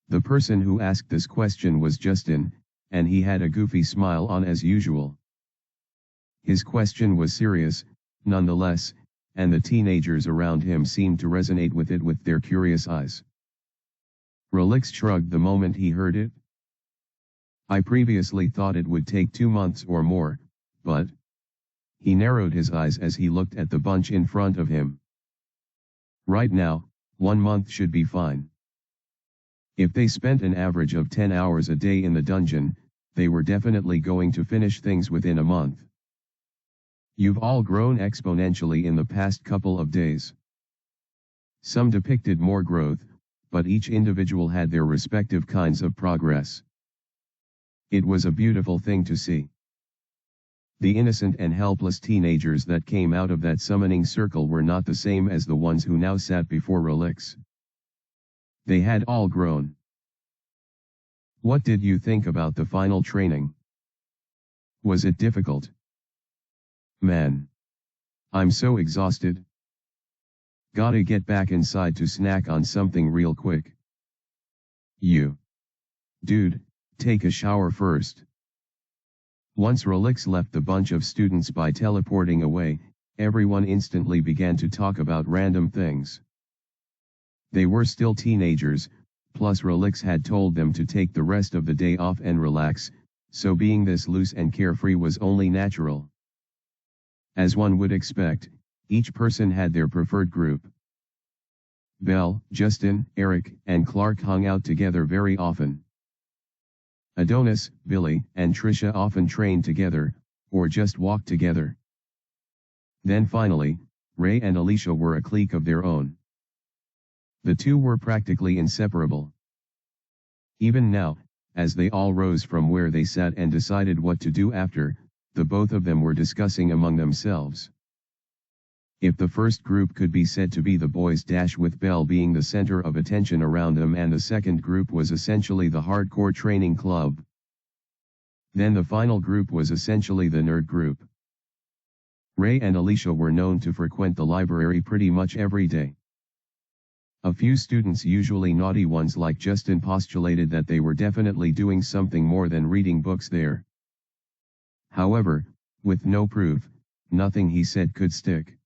The person who asked this question was Justin, and he had a goofy smile on as usual. His question was serious, nonetheless, and the teenagers around him seemed to resonate with it with their curious eyes. Relix shrugged the moment he heard it. I previously thought it would take 2 months or more, but... He narrowed his eyes as he looked at the bunch in front of him. Right now, 1 month should be fine. If they spent an average of 10 hours a day in the dungeon, they were definitely going to finish things within a month. You've all grown exponentially in the past couple of days. Some depicted more growth, but each individual had their respective kinds of progress. It was a beautiful thing to see. The innocent and helpless teenagers that came out of that summoning circle were not the same as the ones who now sat before Relix. They had all grown. What did you think about the final training? Was it difficult? Man. I'm so exhausted. Gotta get back inside to snack on something real quick. Dude, take a shower first. Once Relix left the bunch of students by teleporting away, everyone instantly began to talk about random things. They were still teenagers, plus Relix had told them to take the rest of the day off and relax, so being this loose and carefree was only natural. As one would expect, each person had their preferred group. Belle, Justin, Eric, and Clark hung out together very often. Adonis, Billy, and Trisha often trained together, or just walked together. Then finally, Ray and Alicia were a clique of their own. The two were practically inseparable. Even now, as they all rose from where they sat and decided what to do after, the both of them were discussing among themselves. If the first group could be said to be the boys' with Belle being the center of attention around them, and the second group was essentially the hardcore training club, then the final group was essentially the nerd group. Ray and Alicia were known to frequent the library pretty much every day. A few students, usually naughty ones like Justin, postulated that they were definitely doing something more than reading books there. However, with no proof, nothing he said could stick.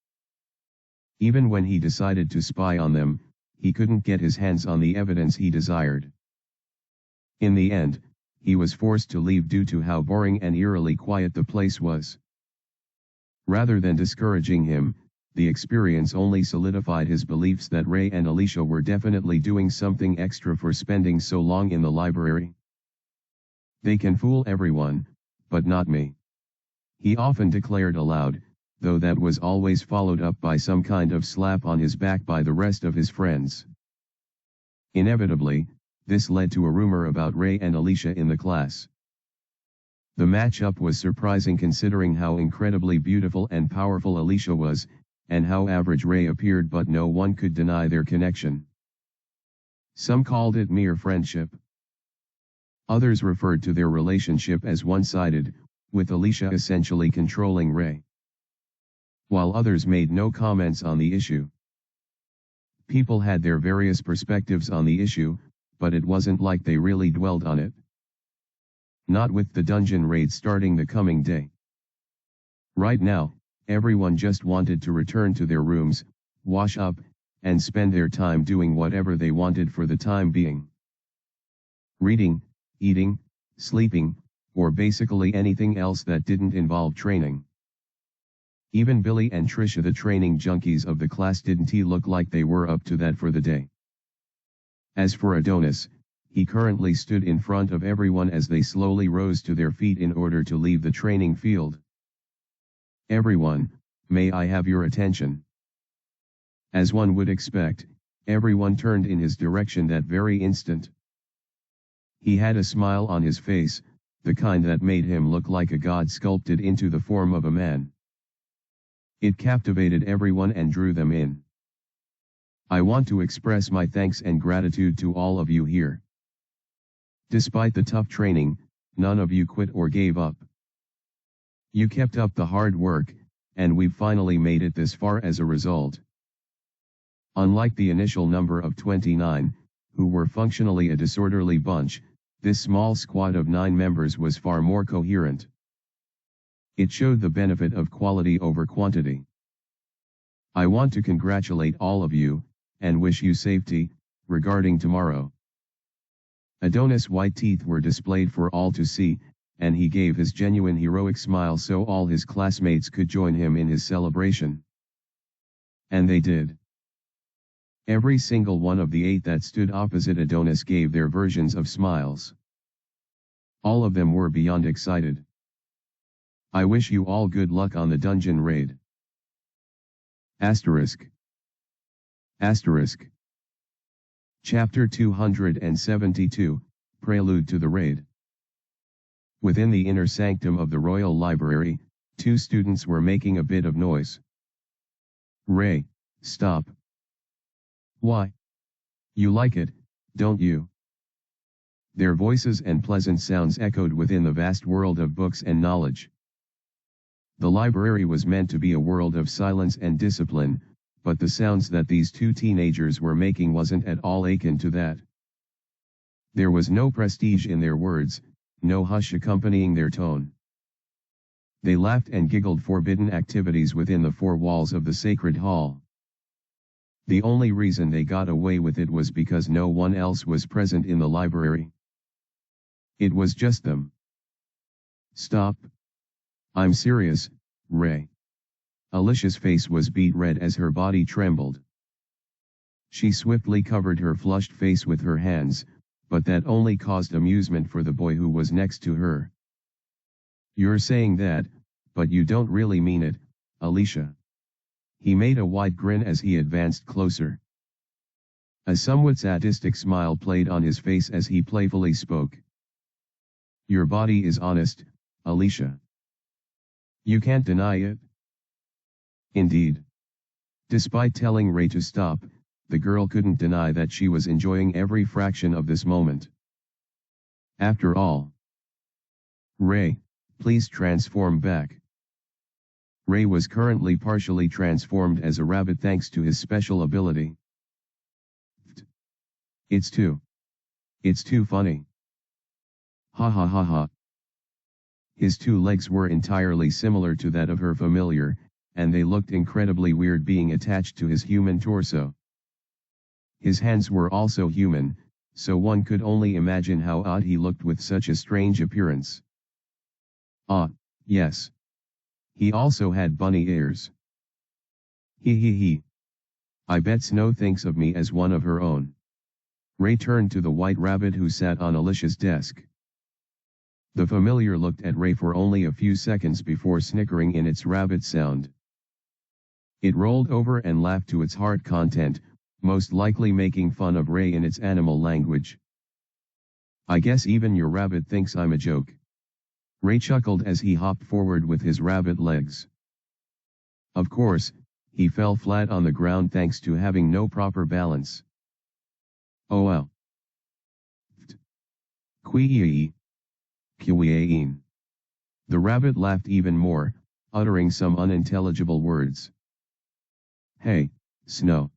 Even when he decided to spy on them, he couldn't get his hands on the evidence he desired. In the end, he was forced to leave due to how boring and eerily quiet the place was. Rather than discouraging him, the experience only solidified his beliefs that Ray and Alicia were definitely doing something extra for spending so long in the library. They can fool everyone, but not me, he often declared aloud, though that was always followed up by some kind of slap on his back by the rest of his friends. Inevitably, this led to a rumor about Ray and Alicia in the class. The matchup was surprising considering how incredibly beautiful and powerful Alicia was, and how average Ray appeared, but no one could deny their connection. Some called it mere friendship. Others referred to their relationship as one-sided, with Alicia essentially controlling Ray, while others made no comments on the issue. People had their various perspectives on the issue, but it wasn't like they really dwelled on it. Not with the dungeon raid starting the coming day. Right now, everyone just wanted to return to their rooms, wash up, and spend their time doing whatever they wanted for the time being. Reading, eating, sleeping, or basically anything else that didn't involve training. Even Billy and Trisha, the training junkies of the class, didn't look like they were up to that for the day. As for Adonis, he currently stood in front of everyone as they slowly rose to their feet in order to leave the training field. "Everyone, may I have your attention?" As one would expect, everyone turned in his direction that very instant. He had a smile on his face, the kind that made him look like a god sculpted into the form of a man. It captivated everyone and drew them in. "I want to express my thanks and gratitude to all of you here. Despite the tough training, none of you quit or gave up. You kept up the hard work, and we've finally made it this far as a result." Unlike the initial number of 29, who were functionally a disorderly bunch, this small squad of 9 members was far more coherent. It showed the benefit of quality over quantity. "I want to congratulate all of you, and wish you safety, regarding tomorrow." Adonis' white teeth were displayed for all to see, and he gave his genuine heroic smile so all his classmates could join him in his celebration. And they did. Every single one of the 8 that stood opposite Adonis gave their versions of smiles. All of them were beyond excited. I wish you all good luck on the dungeon raid. Asterisk. Asterisk. Chapter 272, Prelude to the Raid. Within the inner sanctum of the Royal Library, 2 students were making a bit of noise. Ray, stop. Why? You like it, don't you? Their voices and pleasant sounds echoed within the vast world of books and knowledge. The library was meant to be a world of silence and discipline, but the sounds that these 2 teenagers were making wasn't at all akin to that. There was no prestige in their words, no hush accompanying their tone. They laughed and giggled forbidden activities within the 4 walls of the sacred hall. The only reason they got away with it was because no one else was present in the library. It was just them. Stop. I'm serious, Ray. Alicia's face was beet red as her body trembled. She swiftly covered her flushed face with her hands, but that only caused amusement for the boy who was next to her. You're saying that, but you don't really mean it, Alicia. He made a wide grin as he advanced closer. A somewhat sadistic smile played on his face as he playfully spoke. Your body is honest, Alicia. You can't deny it. Indeed. Despite telling Ray to stop, the girl couldn't deny that she was enjoying every fraction of this moment. After all. Ray, please transform back. Ray was currently partially transformed as a rabbit thanks to his special ability. It's too funny. Ha ha ha ha. His 2 legs were entirely similar to that of her familiar, and they looked incredibly weird being attached to his human torso. His hands were also human, so one could only imagine how odd he looked with such a strange appearance. Ah, yes. He also had bunny ears. He. I bet Snow thinks of me as one of her own. Ray turned to the white rabbit who sat on Alicia's desk. The familiar looked at Ray for only a few seconds before snickering in its rabbit sound. It rolled over and laughed to its heart content, most likely making fun of Ray in its animal language. I guess even your rabbit thinks I'm a joke. Ray chuckled as he hopped forward with his rabbit legs. Of course, he fell flat on the ground thanks to having no proper balance. Oh wow. Kwee. Kwee. The rabbit laughed even more, uttering some unintelligible words. Hey, Snow.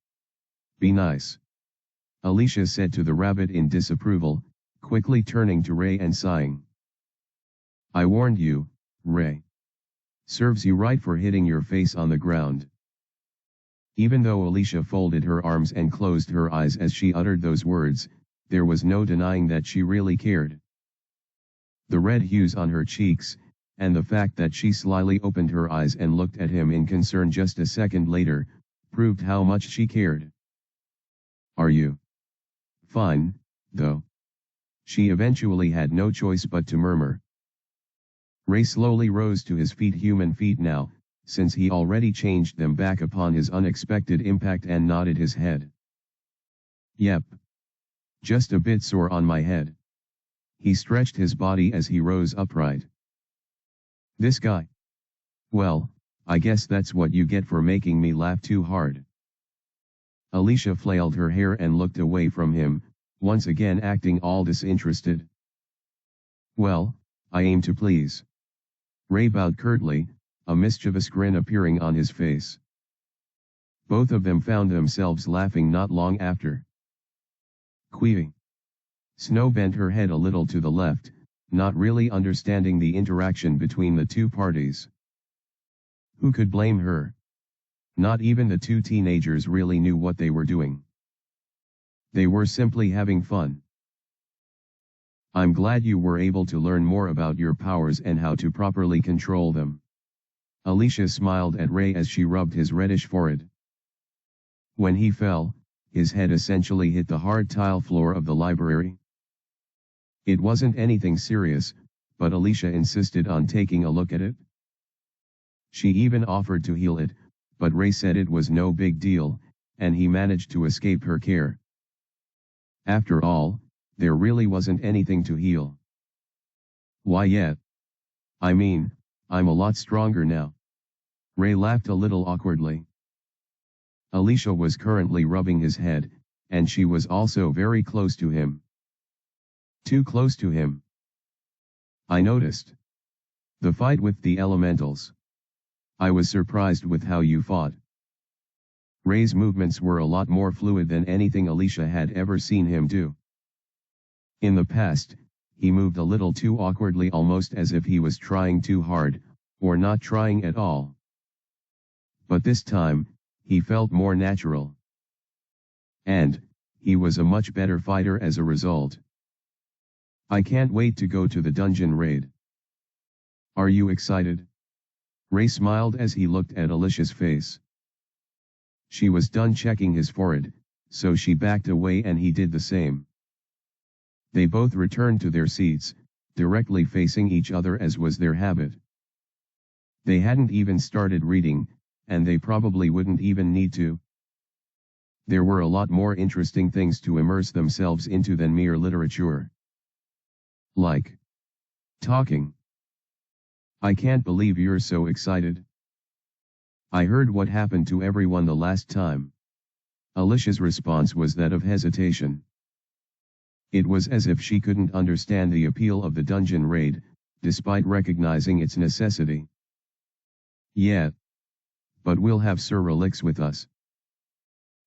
Be nice. Alicia said to the rabbit in disapproval, quickly turning to Ray and sighing. I warned you, Ray. Serves you right for hitting your face on the ground. Even though Alicia folded her arms and closed her eyes as she uttered those words, there was no denying that she really cared. The red hues on her cheeks, and the fact that she slyly opened her eyes and looked at him in concern just a second later, proved how much she cared. Are you fine, though? She eventually had no choice but to murmur. Ray slowly rose to his feet, human feet now, since he already changed them back upon his unexpected impact, and nodded his head. Yep. Just a bit sore on my head. He stretched his body as he rose upright. This guy. Well, I guess that's what you get for making me laugh too hard. Alicia flailed her hair and looked away from him, once again acting all disinterested. Well, I aim to please. Ray bowed curtly, a mischievous grin appearing on his face. Both of them found themselves laughing not long after. Queeving. Snow bent her head a little to the left, not really understanding the interaction between the 2 parties. Who could blame her? Not even the 2 teenagers really knew what they were doing. They were simply having fun. I'm glad you were able to learn more about your powers and how to properly control them. Alicia smiled at Ray as she rubbed his reddish forehead. When he fell, his head essentially hit the hard tile floor of the library. It wasn't anything serious, but Alicia insisted on taking a look at it. She even offered to heal it, but Ray said it was no big deal, and he managed to escape her care. After all, there really wasn't anything to heal. Why yet? I mean, I'm a lot stronger now. Ray laughed a little awkwardly. Alicia was currently rubbing his head, and she was also very close to him. Too close to him. I noticed. The fight with the elementals. I was surprised with how you fought. Ray's movements were a lot more fluid than anything Alicia had ever seen him do. In the past, he moved a little too awkwardly, almost as if he was trying too hard, or not trying at all. But this time, he felt more natural. And, he was a much better fighter as a result. I can't wait to go to the dungeon raid. Are you excited? Ray smiled as he looked at Alicia's face. She was done checking his forehead, so she backed away and he did the same. They both returned to their seats, directly facing each other as was their habit. They hadn't even started reading, and they probably wouldn't even need to. There were a lot more interesting things to immerse themselves into than mere literature. Like talking. I can't believe you're so excited. I heard what happened to everyone the last time. Alicia's response was that of hesitation. It was as if she couldn't understand the appeal of the dungeon raid, despite recognizing its necessity. Yeah. But we'll have Sir Relix with us.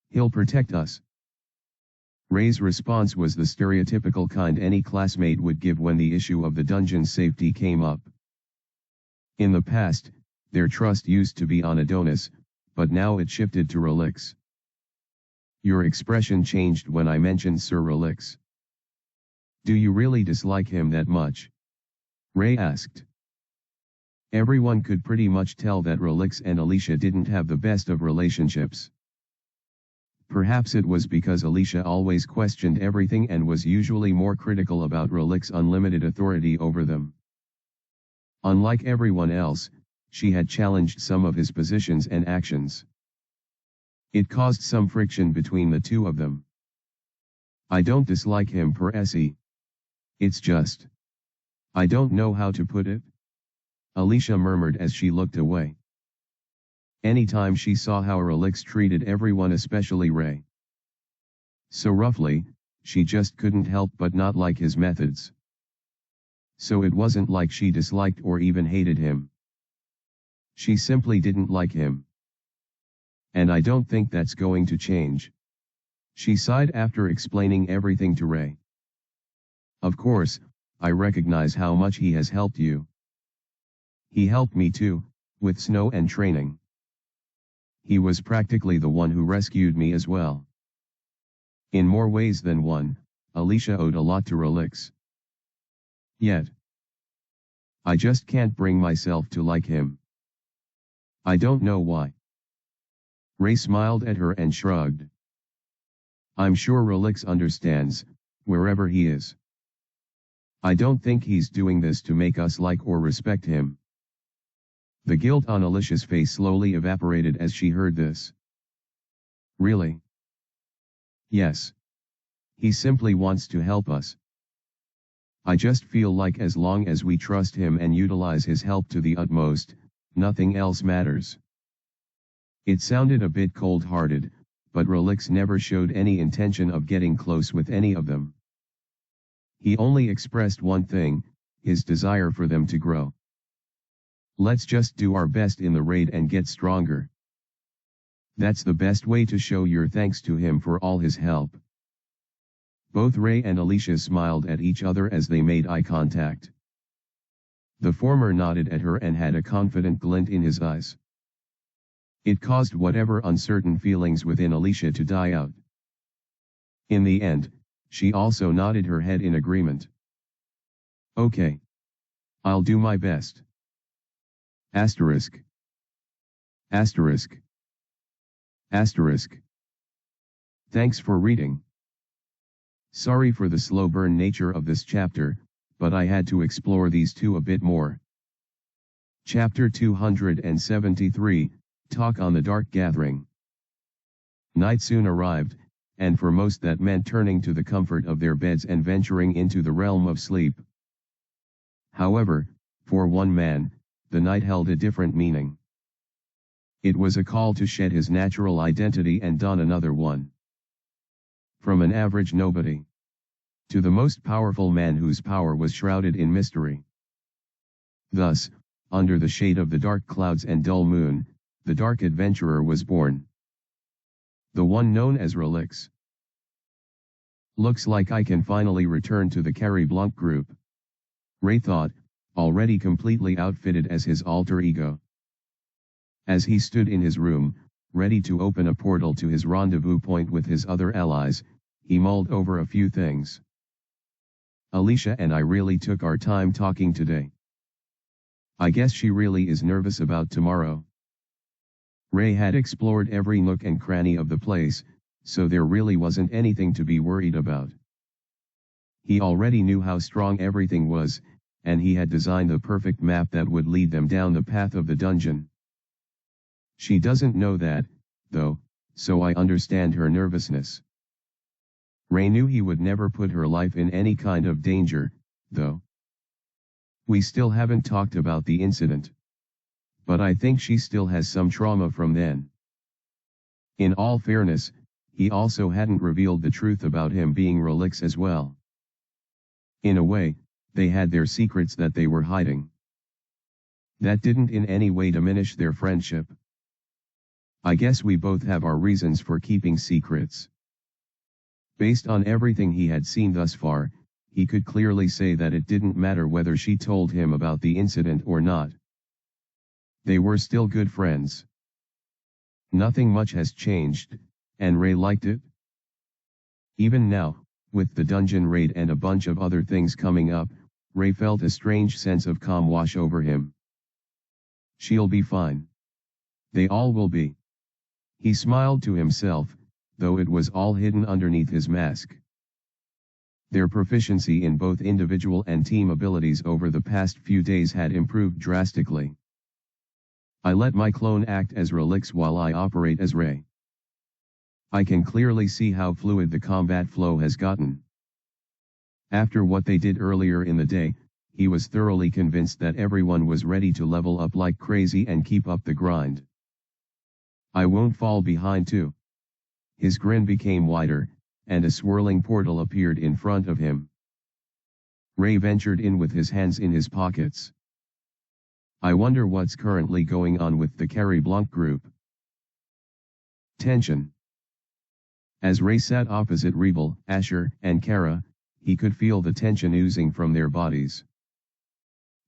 He'll protect us. Ray's response was the stereotypical kind any classmate would give when the issue of the dungeon's safety came up. In the past, their trust used to be on Adonis, but now it shifted to Relix. Your expression changed when I mentioned Sir Relix. Do you really dislike him that much? Ray asked. Everyone could pretty much tell that Relix and Alicia didn't have the best of relationships. Perhaps it was because Alicia always questioned everything and was usually more critical about Relix's unlimited authority over them. Unlike everyone else, she had challenged some of his positions and actions. It caused some friction between the two of them. I don't dislike him per se. It's just, I don't know how to put it. Alicia murmured as she looked away. Anytime she saw how Relix treated everyone, especially Ray. So roughly, she just couldn't help but not like his methods. So it wasn't like she disliked or even hated him. She simply didn't like him. And I don't think that's going to change. She sighed after explaining everything to Ray. Of course, I recognize how much he has helped you. He helped me too, with Snow and training. He was practically the one who rescued me as well. In more ways than one, Alicia owed a lot to Relix. Yet, I just can't bring myself to like him. I don't know why. Ray smiled at her and shrugged. I'm sure Relix understands, wherever he is. I don't think he's doing this to make us like or respect him. The guilt on Alicia's face slowly evaporated as she heard this. Really? Yes. He simply wants to help us. I just feel like as long as we trust him and utilize his help to the utmost, nothing else matters. It sounded a bit cold-hearted, but Relix never showed any intention of getting close with any of them. He only expressed one thing, his desire for them to grow. Let's just do our best in the raid and get stronger. That's the best way to show your thanks to him for all his help. Both Ray and Alicia smiled at each other as they made eye contact. The former nodded at her and had a confident glint in his eyes. It caused whatever uncertain feelings within Alicia to die out. In the end, she also nodded her head in agreement. Okay. I'll do my best. Asterisk. Asterisk. Asterisk. Thanks for reading. Sorry for the slow burn nature of this chapter, but I had to explore these two a bit more. Chapter 273, Talk on the Dark Gathering. Night soon arrived, and for most that meant turning to the comfort of their beds and venturing into the realm of sleep. However, for one man, the night held a different meaning. It was a call to shed his natural identity and don another one. From an average nobody to the most powerful man whose power was shrouded in mystery. Thus, under the shade of the dark clouds and dull moon, the dark adventurer was born. The one known as Relix. Looks like I can finally return to the Carrie Blanc group, Ray thought, already completely outfitted as his alter ego. As he stood in his room, ready to open a portal to his rendezvous point with his other allies, he mulled over a few things. Alicia and I really took our time talking today. I guess she really is nervous about tomorrow. Ray had explored every nook and cranny of the place, so there really wasn't anything to be worried about. He already knew how strong everything was, and he had designed the perfect map that would lead them down the path of the dungeon. She doesn't know that, though, so I understand her nervousness. Ray knew he would never put her life in any kind of danger, though. We still haven't talked about the incident. But I think she still has some trauma from then. In all fairness, he also hadn't revealed the truth about him being Relix as well. In a way, they had their secrets that they were hiding. That didn't in any way diminish their friendship. I guess we both have our reasons for keeping secrets. Based on everything he had seen thus far, he could clearly say that it didn't matter whether she told him about the incident or not. They were still good friends. Nothing much has changed, and Ray liked it. Even now, with the dungeon raid and a bunch of other things coming up, Ray felt a strange sense of calm wash over him. She'll be fine. They all will be. He smiled to himself, though it was all hidden underneath his mask. Their proficiency in both individual and team abilities over the past few days had improved drastically. I let my clone act as Relix while I operate as Ray. I can clearly see how fluid the combat flow has gotten. After what they did earlier in the day, he was thoroughly convinced that everyone was ready to level up like crazy and keep up the grind. I won't fall behind too. His grin became wider, and a swirling portal appeared in front of him. Ray ventured in with his hands in his pockets. I wonder what's currently going on with the Carrie Blanc group. Tension. As Ray sat opposite Rebel, Asher, and Kara, he could feel the tension oozing from their bodies.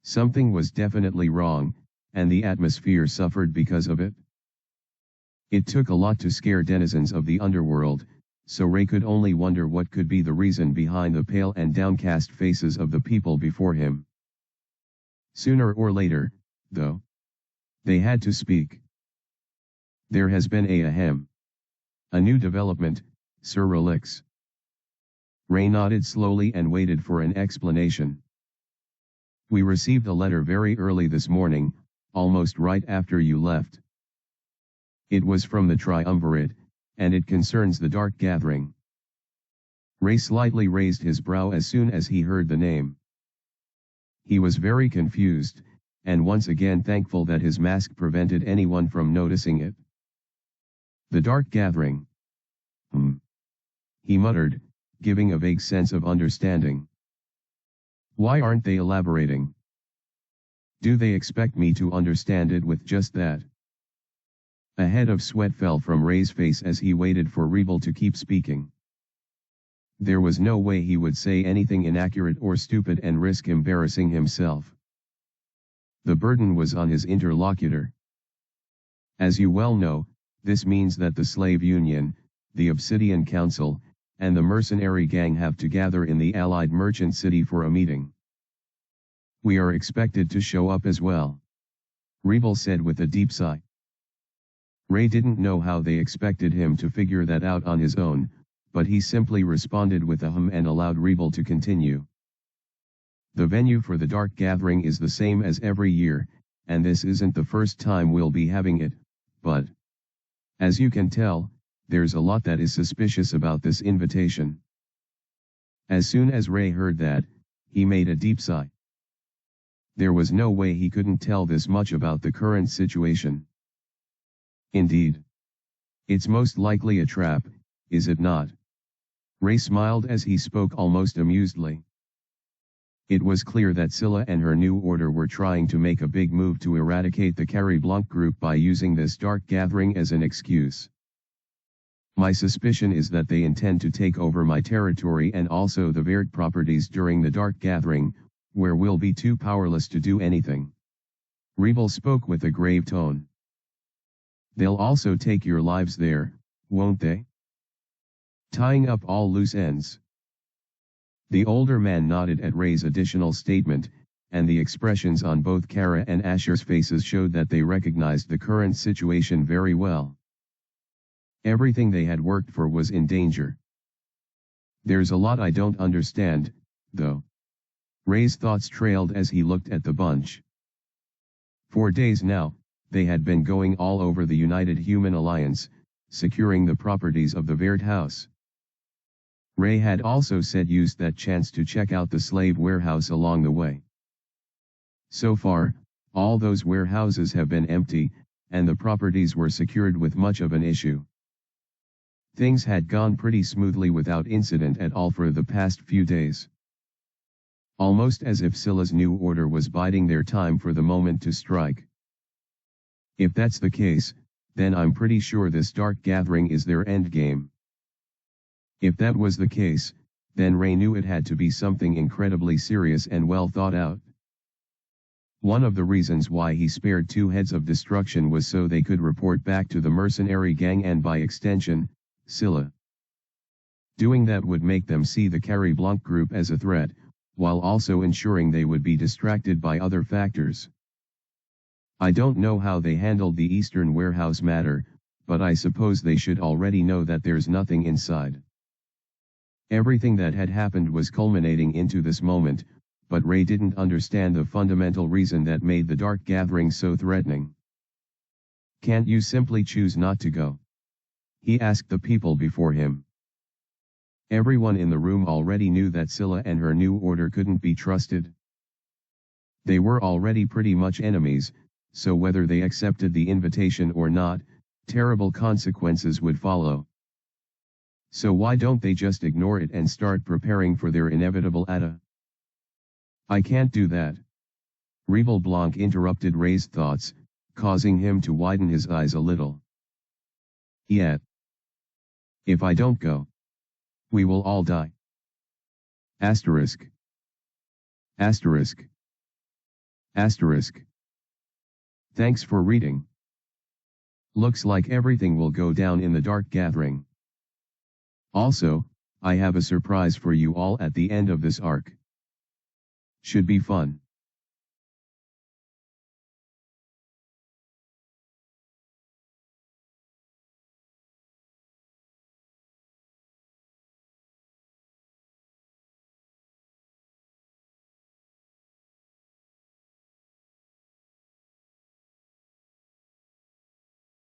Something was definitely wrong, and the atmosphere suffered because of it. It took a lot to scare denizens of the underworld, so Ray could only wonder what could be the reason behind the pale and downcast faces of the people before him. Sooner or later, though, they had to speak. There has been a new development, Sir Relix. Ray nodded slowly and waited for an explanation. We received a letter very early this morning, almost right after you left. It was from the Triumvirate, and it concerns the Dark Gathering. Ray slightly raised his brow as soon as he heard the name. He was very confused, and once again thankful that his mask prevented anyone from noticing it. The Dark Gathering. He muttered, giving a vague sense of understanding. Why aren't they elaborating? Do they expect me to understand it with just that? A head of sweat fell from Ray's face as he waited for Rebel to keep speaking. There was no way he would say anything inaccurate or stupid and risk embarrassing himself. The burden was on his interlocutor. As you well know, this means that the Slave Union, the Obsidian Council, and the mercenary gang have to gather in the Allied Merchant City for a meeting. We are expected to show up as well, Rebel said with a deep sigh. Ray didn't know how they expected him to figure that out on his own, but he simply responded with a hum and allowed Rebel to continue. The venue for the dark gathering is the same as every year, and this isn't the first time we'll be having it, but as you can tell, there's a lot that is suspicious about this invitation. As soon as Ray heard that, he made a deep sigh. There was no way he couldn't tell this much about the current situation. Indeed. It's most likely a trap, is it not? Ray smiled as he spoke almost amusedly. It was clear that Scylla and her new order were trying to make a big move to eradicate the Carrie Blanc group by using this dark gathering as an excuse. My suspicion is that they intend to take over my territory and also the Verde properties during the dark gathering, where we'll be too powerless to do anything. Rebel spoke with a grave tone. They'll also take your lives there, won't they? Tying up all loose ends. The older man nodded at Ray's additional statement, and the expressions on both Kara and Asher's faces showed that they recognized the current situation very well. Everything they had worked for was in danger. There's a lot I don't understand, though. Ray's thoughts trailed as he looked at the bunch. For days now, they had been going all over the United Human Alliance, securing the properties of the Verde House. Ray had also said used that chance to check out the slave warehouse along the way. So far, all those warehouses have been empty, and the properties were secured with much of an issue. Things had gone pretty smoothly without incident at all for the past few days. Almost as if Scylla's new order was biding their time for the moment to strike. If that's the case, then I'm pretty sure this dark gathering is their endgame. If that was the case, then Ray knew it had to be something incredibly serious and well thought out. One of the reasons why he spared two heads of destruction was so they could report back to the mercenary gang and by extension, Scylla. Doing that would make them see the Carrie Blanc group as a threat, while also ensuring they would be distracted by other factors. I don't know how they handled the Eastern warehouse matter, but I suppose they should already know that there's nothing inside. Everything that had happened was culminating into this moment, but Ray didn't understand the fundamental reason that made the dark gathering so threatening. Can't you simply choose not to go? He asked the people before him. Everyone in the room already knew that Scylla and her new order couldn't be trusted. They were already pretty much enemies, so whether they accepted the invitation or not, terrible consequences would follow. So why don't they just ignore it and start preparing for their inevitable atta? I can't do that. Rebel Blanc interrupted Ray's thoughts, causing him to widen his eyes a little. Yet. If I don't go, we will all die. Asterisk. Asterisk. Asterisk. Thanks for reading. Looks like everything will go down in the dark gathering. Also, I have a surprise for you all at the end of this arc. Should be fun.